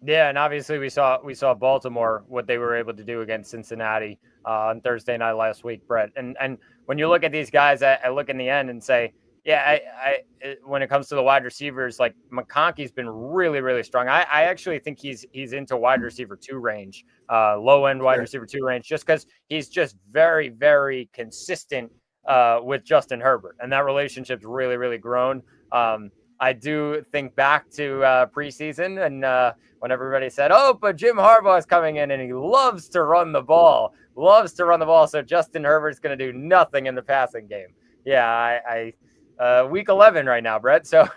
Yeah, and obviously we saw Baltimore, what they were able to do against Cincinnati on Thursday night last week, Brett. And when you look at these guys, I look in the end and say, yeah, I when it comes to the wide receivers, like McConkey's been really, really strong. I actually think he's into wide receiver 2 range, low end wide receiver 2 range, just because he's just very, very consistent with Justin Herbert, and that relationship's really, really grown. I do think back to preseason and when everybody said, "Oh, but Jim Harbaugh is coming in and he loves to run the ball, so Justin Herbert's going to do nothing in the passing game." Yeah, week 11 right now, Brett. So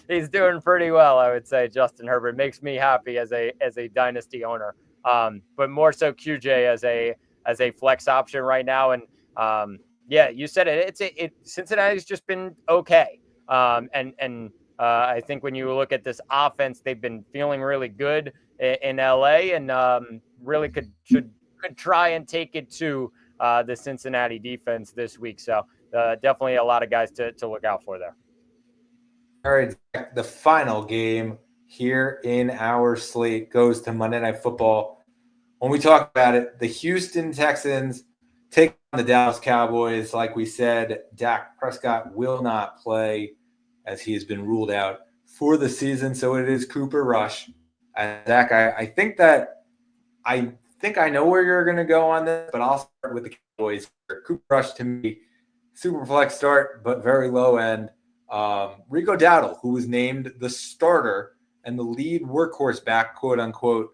he's doing pretty well, I would say. Justin Herbert makes me happy as a dynasty owner, but more so QJ as a flex option right now. And Yeah, you said it. Cincinnati's just been okay. I think when you look at this offense, they've been feeling really good in LA, and really could try and take it to the Cincinnati defense this week. So definitely a lot of guys to look out for there. All right, the final game here in our slate goes to Monday Night Football. When we talk about it, the Houston Texans take on the Dallas Cowboys. Like we said, Dak Prescott will not play as he has been ruled out for the season. So it is Cooper Rush. And Dak, I think I know where you're going to go on this, but I'll start with the Cowboys. Cooper Rush, to me, super flex start, but very low end. Rico Dowdle, who was named the starter and the lead workhorse back, quote unquote,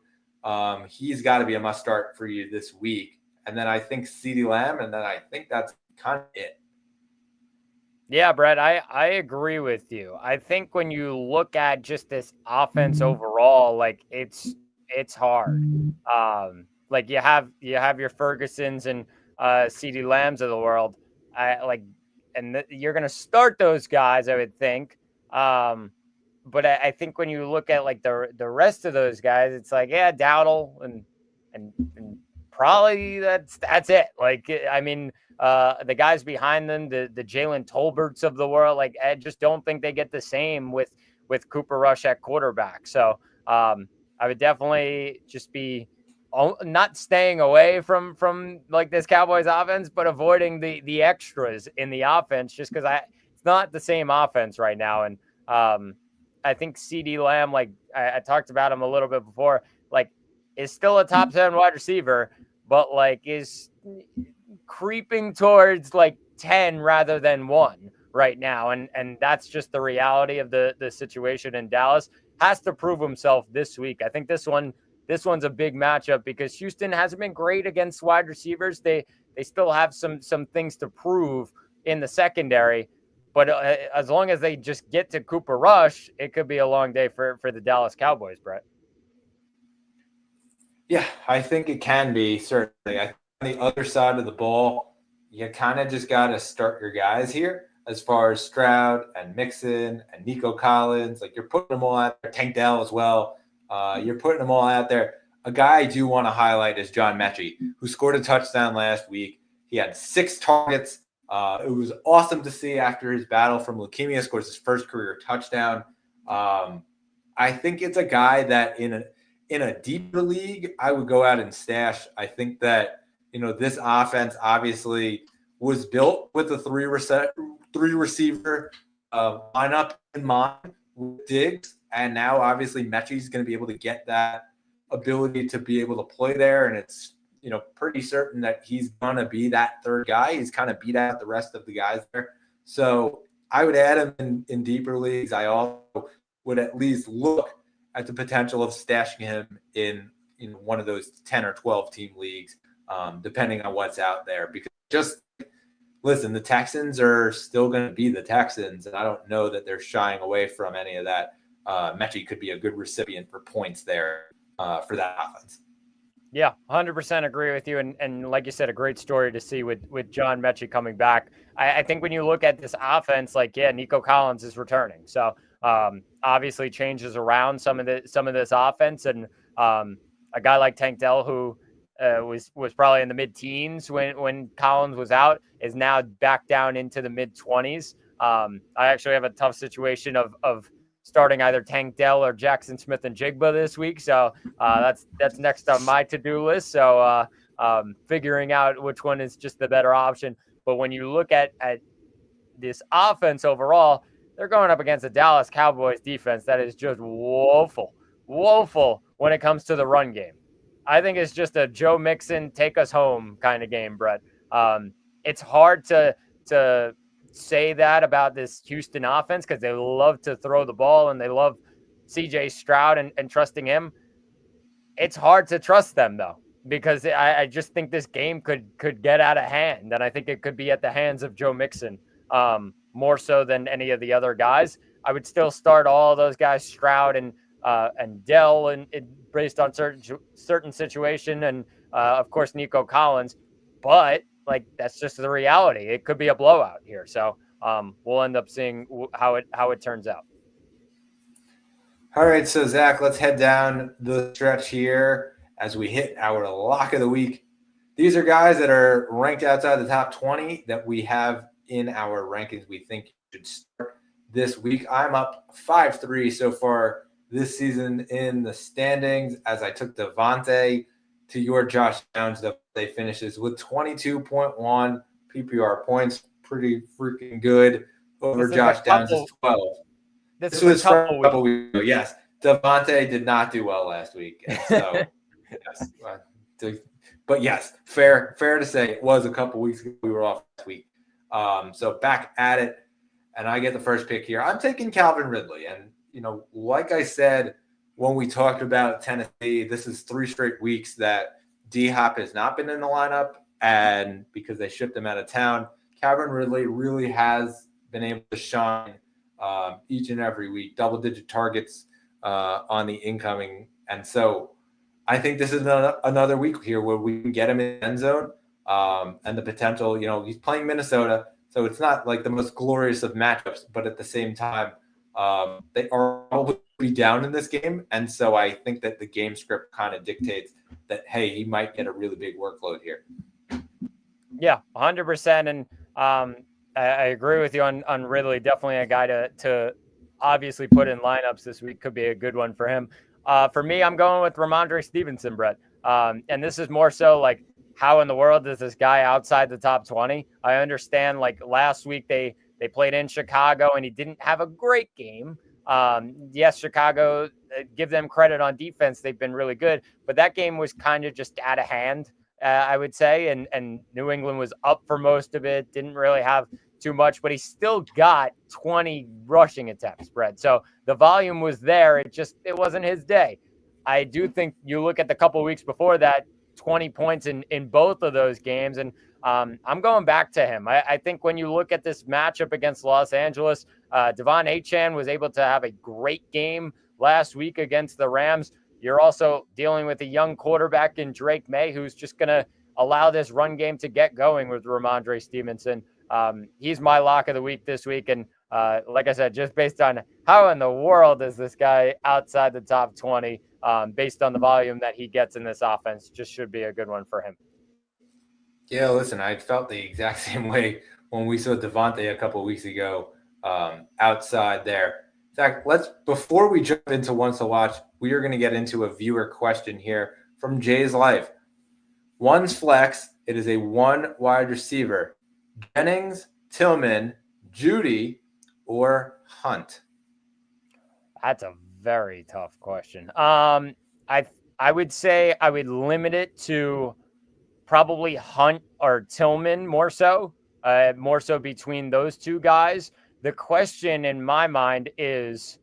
he's got to be a must start for you this week. And then I think CeeDee Lamb, and then I think that's kind of it. Yeah, Brett, I agree with you. I think when you look at just this offense overall, like it's hard. Like you have your Fergusons and CeeDee Lambs of the world. You're going to start those guys, I would think. But I think when you look at like the rest of those guys, it's like, yeah, Dowdle and probably that's it. Like, I mean, the guys behind them, the Jalen Tolberts of the world, like I just don't think they get the same with Cooper Rush at quarterback. So I would definitely just be not staying away from like this Cowboys offense, but avoiding the extras in the offense just because it's not the same offense right now. And I think CeeDee Lamb, like I talked about him a little bit before, like is still a top 10 wide receiver, but like is creeping towards like 10 rather than 1 right now. And that's just the reality of the situation in Dallas. Has to prove himself this week. I think this one's a big matchup because Houston hasn't been great against wide receivers. They still have some things to prove in the secondary. But as long as they just get to Cooper Rush, it could be a long day for the Dallas Cowboys, Brett. Yeah, I think it can be, certainly. I think on the other side of the ball, you kind of just got to start your guys here as far as Stroud and Mixon and Nico Collins. Like you're putting them all out there, Tank Dell as well. You're putting them all out there. A guy I do want to highlight is John Mechie, who scored a touchdown last week. He had 6 targets. It was awesome to see after his battle from leukemia, scores his first career touchdown. I think it's a guy that in a deeper league, I would go out and stash. I think that, this offense obviously was built with a three receiver lineup in mind with Diggs. And now obviously Mechie's going to be able to get that ability to be able to play there. And it's, pretty certain that he's going to be that third guy. He's kind of beat out the rest of the guys there. So I would add him in deeper leagues. I also would at least look at the potential of stashing him in one of those 10 or 12 team leagues, depending on what's out there. Because just listen, the Texans are still going to be the Texans, and I don't know that they're shying away from any of that. Mechie could be a good recipient for points there for that offense. Yeah, 100% agree with you. And like you said, a great story to see with John Mechie coming back. I think when you look at this offense, like, yeah, Nico Collins is returning. So obviously changes around some of this offense. And a guy like Tank Dell, who was probably in the mid-teens when Collins was out, is now back down into the mid-20s. I actually have a tough situation of starting either Tank Dell or Jackson Smith-Njigba this week. So that's next on my to-do list. So figuring out which one is just the better option. But when you look at this offense overall, they're going up against the Dallas Cowboys defense that is just woeful when it comes to the run game. I think it's just a Joe Mixon, take us home kind of game, Brett. It's hard to say that about this Houston offense because they love to throw the ball and they love CJ Stroud and trusting him. It's hard to trust them though, because I just think this game could get out of hand, and I think it could be at the hands of Joe Mixon more so than any of the other guys. I would still start all those guys, Stroud and Dell, and based on certain situation, and of course Nico Collins. But like that's just the reality. It could be a blowout here. So we'll end up seeing how it turns out. All right, so Zach, let's head down the stretch here as we hit our lock of the week. These are guys that are ranked outside the top 20 that we have in our rankings we think should start this week. I'm up 5-3 so far this season in the standings as I took Devontae to your Josh Downs. Devontae finishes with 22.1 PPR points. Pretty freaking good over Josh Downs' 12. This was from a couple weeks ago. Yes, Devontae did not do well last week. And so, yes. But yes, fair to say it was a couple weeks ago. We were off last week. So back at it, and I get the first pick here. I'm taking Calvin Ridley. And, like I said, when we talked about Tennessee, this is 3 straight weeks that D-Hop has not been in the lineup. And because they shipped him out of town, Calvin Ridley really has been able to shine each and every week, double-digit targets on the incoming. And so I think this is another week here where we can get him in the end zone and the potential, he's playing Minnesota, so it's not like the most glorious of matchups, but at the same time, they are probably down in this game. And so I think that the game script kind of dictates that, hey, he might get a really big workload here. Yeah, 100%. And I agree with you on Ridley. Definitely a guy to obviously put in lineups this week. Could be a good one for him. For me, I'm going with Ramondre Stevenson, Brett. And this is more so like, how in the world is this guy outside the top 20? I understand, like, last week they played in Chicago and he didn't have a great game. Yes, Chicago, give them credit on defense. They've been really good. But that game was kind of just out of hand, I would say. And New England was up for most of it. Didn't really have too much, but he still got 20 rushing attempts, Brett. So the volume was there. It wasn't his day. I do think you look at the couple weeks before that, 20 points in both of those games. And I'm going back to him. I think when you look at this matchup against Los Angeles, Devon Achane was able to have a great game last week against the Rams. You're also dealing with a young quarterback in Drake May, who's just going to allow this run game to get going with Ramondre Stevenson. He's my lock of the week this week. And like I said, just based on how in the world is this guy outside the top 20, based on the volume that he gets in this offense, just should be a good one for him. Yeah, listen, I felt the exact same way when we saw Devontae a couple of weeks ago outside there. In fact, before we jump into ones to watch, we are going to get into a viewer question here from Jay's Life. One's flex. It is a 1 wide receiver. Jennings, Tillman, Judy, or Hunt? That's a very tough question. I would say I would limit it to probably Hunt or Tillman more so between those two guys. The question in my mind is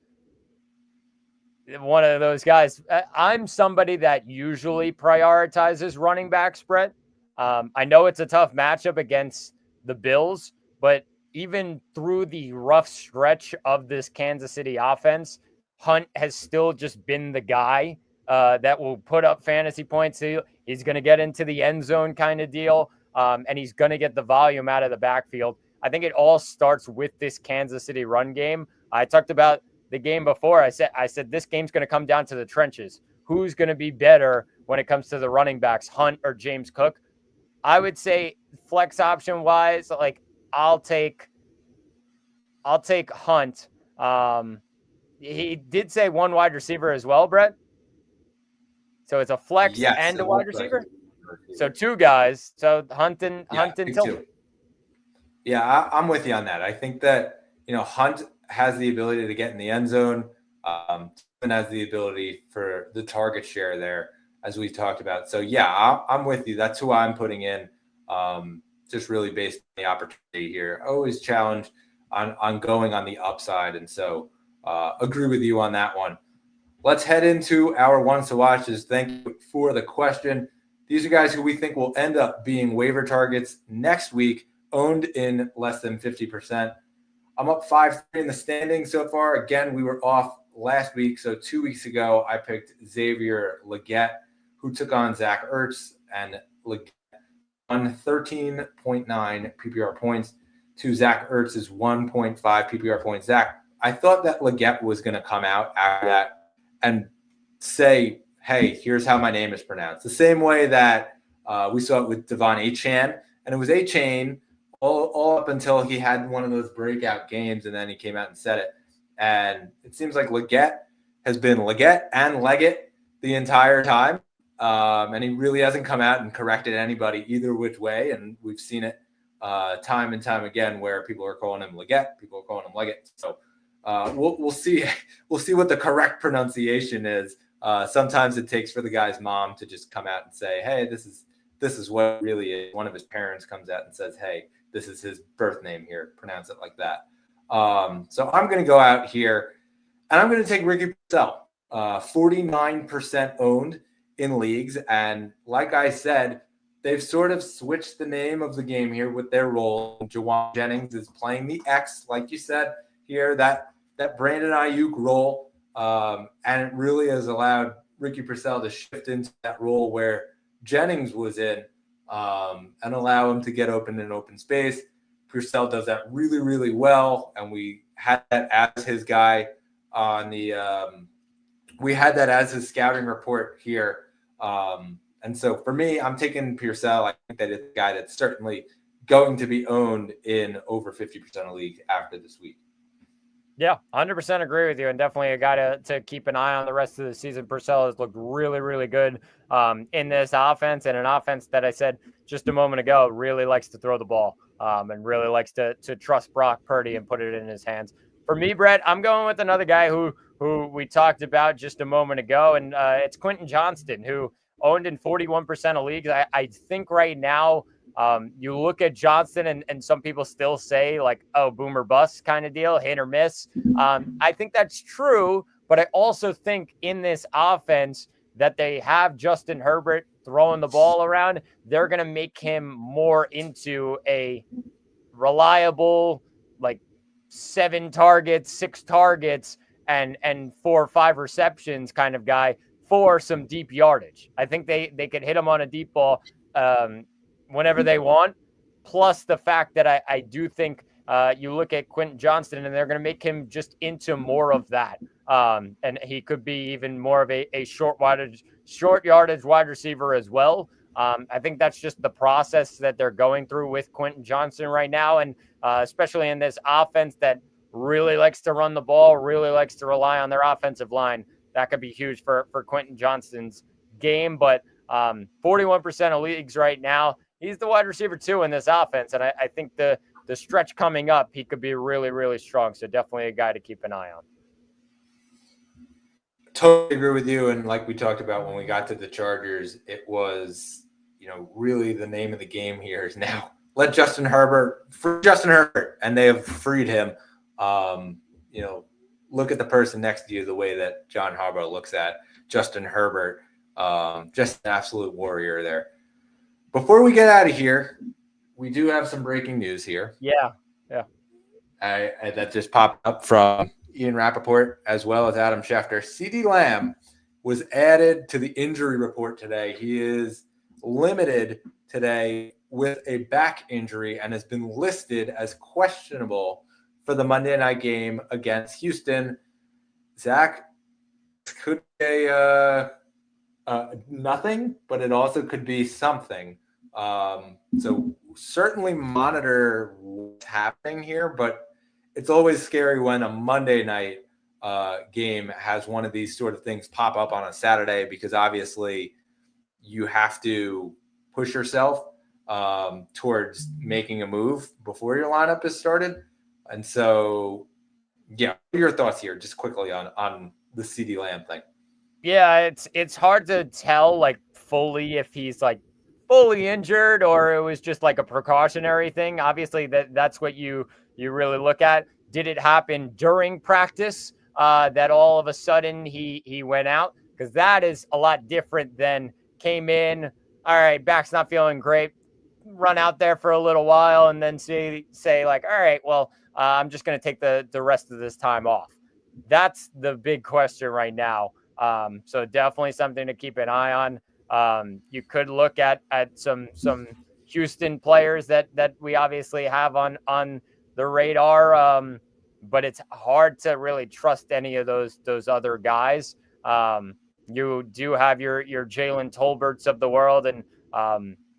one of those guys. I'm somebody that usually prioritizes running back spread. I know it's a tough matchup against the Bills, but even through the rough stretch of this Kansas City offense, Hunt has still just been the guy that will put up fantasy points. He's going to get into the end zone kind of deal, and he's going to get the volume out of the backfield. I think it all starts with this Kansas City run game. I talked about the game before. I said this game's going to come down to the trenches. Who's going to be better when it comes to the running backs, Hunt or James Cook? I would say flex option wise, like I'll take Hunt. He did say 1 wide receiver as well, Brett. So it's a flex and a wide receiver. So 2 guys. So Hunt and Tillman. Yeah, I'm with you on that. I think that, Hunt has the ability to get in the end zone. Tillman has the ability for the target share there, as we talked about. So yeah, I'm with you. That's who I'm putting in. Just really based on the opportunity here. Always challenged on going on the upside. And so agree with you on that one. Let's head into our ones to watches. Thank you for the question. These are guys who we think will end up being waiver targets next week, owned in less than 50%. I'm up 5-3 in the standings so far. Again, we were off last week. So 2 weeks ago, I picked Xavier Legette, who took on Zach Ertz, and Legette on 13.9 PPR points to Zach Ertz's 1.5 PPR points. Zach, I thought that Leggett was going to come out after that and say, hey, here's how my name is pronounced. The same way that we saw it with Devon Achane, and it was Achane all up until he had one of those breakout games, and then he came out and said it. And it seems like Leggett has been Leggett and Leggett the entire time. And he really hasn't come out and corrected anybody either which way. And we've seen it time and time again where people are calling him Leggett, people are calling him Leggett. So we'll see. We'll see what the correct pronunciation is. Sometimes it takes for the guy's mom to just come out and say, hey, this is what it really is. One of his parents comes out and says, hey, this is his birth name here. Pronounce it like that. So I'm going to go out here and I'm going to take Ricky Purcell, 49% owned in leagues. And like I said, they've sort of switched the name of the game here with their role. Jauan Jennings is playing the X, like you said here, that Brandon Ayuk role. And it really has allowed Ricky Purcell to shift into that role where Jennings was in and allow him to get open in open space. Purcell does that really, really well. And we had that as his guy on the we had that as his scouting report here. And so for me, I'm taking Purcell. I think that it's a guy that's certainly going to be owned in over 50% of leagues after this week. Yeah, 100% agree with you, and definitely a guy to keep an eye on the rest of the season. Purcell has looked really, really good in this offense, and an offense that I said just a moment ago really likes to throw the ball and really likes to trust Brock Purdy and put it in his hands. For me, Brett, I'm going with another guy who we talked about just a moment ago, and it's Quentin Johnston, who owned in 41% of leagues. I think right now, you look at Johnston and some people still say like, oh, boom or bust kind of deal, hit or miss. I think that's true, but I also think in this offense that they have Justin Herbert throwing the ball around, they're going to make him more into a reliable, like 7 targets, 6 targets, and 4 or 5 receptions kind of guy for some deep yardage. I think they could hit him on a deep ball whenever they want. Plus the fact that I do think you look at Quentin Johnston and they're going to make him just into more of that. And he could be even more of a short yardage wide receiver as well. I think that's just the process that they're going through with Quentin Johnston right now. And especially in this offense that really likes to run the ball, really likes to rely on their offensive line. That could be huge for Quentin Johnston's game. But 41% of leagues right now, he's the wide receiver 2 in this offense. And I think the stretch coming up, he could be really, really strong. So definitely a guy to keep an eye on. Totally agree with you. And like we talked about when we got to the Chargers, it was, really the name of the game here is now let Justin Herbert, free Justin Herbert, and they have freed him. Look at the person next to you the way that John Harbaugh looks at Justin Herbert. Just an absolute warrior there. Before we get out of here, we do have some breaking news here. Yeah. That just popped up from Ian Rappaport as well as Adam Schefter. CeeDee Lamb was added to the injury report today. He is limited today with a back injury and has been listed as questionable for the Monday night game against Houston. Zach, could be nothing, but it also could be something. So certainly monitor what's happening here, but it's always scary when a Monday night game has one of these sort of things pop up on a Saturday, because obviously you have to push yourself towards making a move before your lineup is started. And so, yeah, what are your thoughts here just quickly on the CeeDee Lamb thing? Yeah, it's hard to tell like fully if he's like fully injured or it was just like a precautionary thing. Obviously that's what you really look at. Did it happen during practice that all of a sudden he went out? Because that is a lot different than came in, all right, back's not feeling great, run out there for a little while and then say like, all right, well, I'm just going to take the rest of this time off. That's the big question right now. So definitely something to keep an eye on. You could look at some Houston players that we obviously have on the radar. But it's hard to really trust any of those other guys. You do have your Jalen Tolberts of the world, and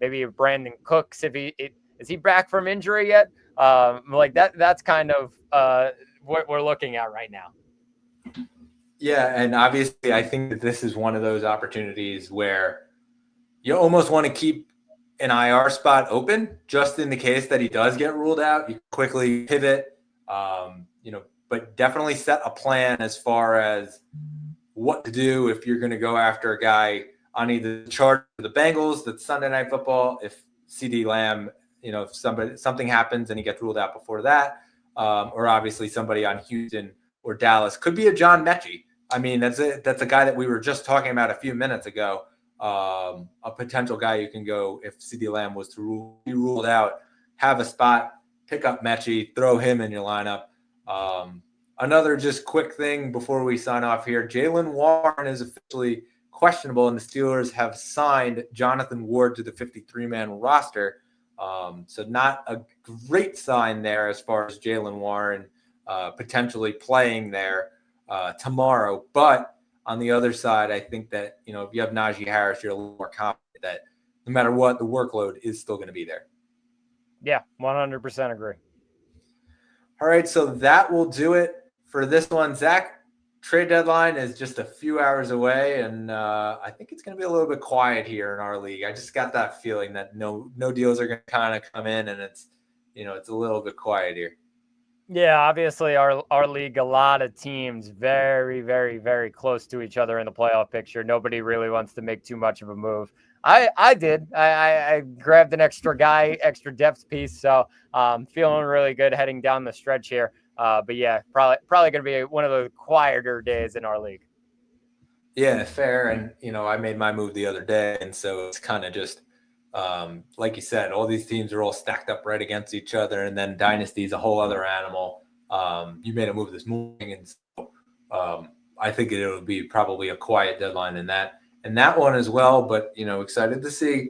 maybe Brandon Cooks is he back from injury yet? Like that's kind of what we're looking at right now. Yeah, and obviously I think that this is one of those opportunities where you almost want to keep an IR spot open just in the case that he does get ruled out. You quickly pivot, but definitely set a plan as far as what to do if you're going to go after a guy on either the Chargers or the Bengals. That's Sunday Night Football. If CeeDee Lamb, if something happens and he gets ruled out before that, or obviously somebody on Houston or Dallas, could be a John Mechie. I mean, that's a guy that we were just talking about a few minutes ago. A potential guy you can go if CeeDee Lamb was to be ruled out, have a spot, pick up Mechie, throw him in your lineup. Another just quick thing before we sign off here, Jaylen Warren is officially questionable, and the Steelers have signed Jonathan Ward to the 53-man roster. So not a great sign there as far as Jaylen Warren potentially playing there tomorrow. But on the other side, I think that, if you have Najee Harris, you're a little more confident that no matter what, the workload is still going to be there. Yeah, 100% agree. All right, so that will do it for this one. Zach, trade deadline is just a few hours away, and I think it's going to be a little bit quiet here in our league. I just got that feeling that no deals are going to kind of come in, and it's a little bit quiet here. Yeah, obviously our league, a lot of teams very, very, very close to each other in the playoff picture. Nobody really wants to make too much of a move. I did. I grabbed an extra extra depth piece, so feeling really good heading down the stretch here. But yeah, probably going to be one of the quieter days in our league. Yeah, fair. And I made my move the other day, and so it's kind of just like you said, all these teams are all stacked up right against each other, and then Dynasty is a whole other animal. You made a move this morning, and so I think it'll be probably a quiet deadline in that one as well. But excited to see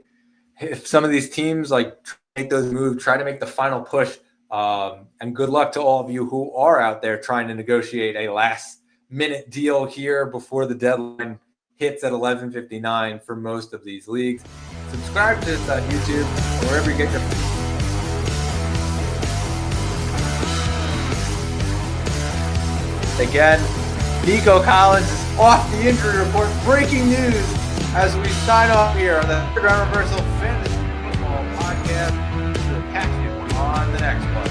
if some of these teams make those moves, try to make the final push. And good luck to all of you who are out there trying to negotiate a last-minute deal here before the deadline hits at 11:59 for most of these leagues. Subscribe to us on YouTube or wherever you get your. Again, Nico Collins is off the injury report. Breaking news as we sign off here on the Third Round Reversal Fantasy Football Podcast. We'll catch you on the next one.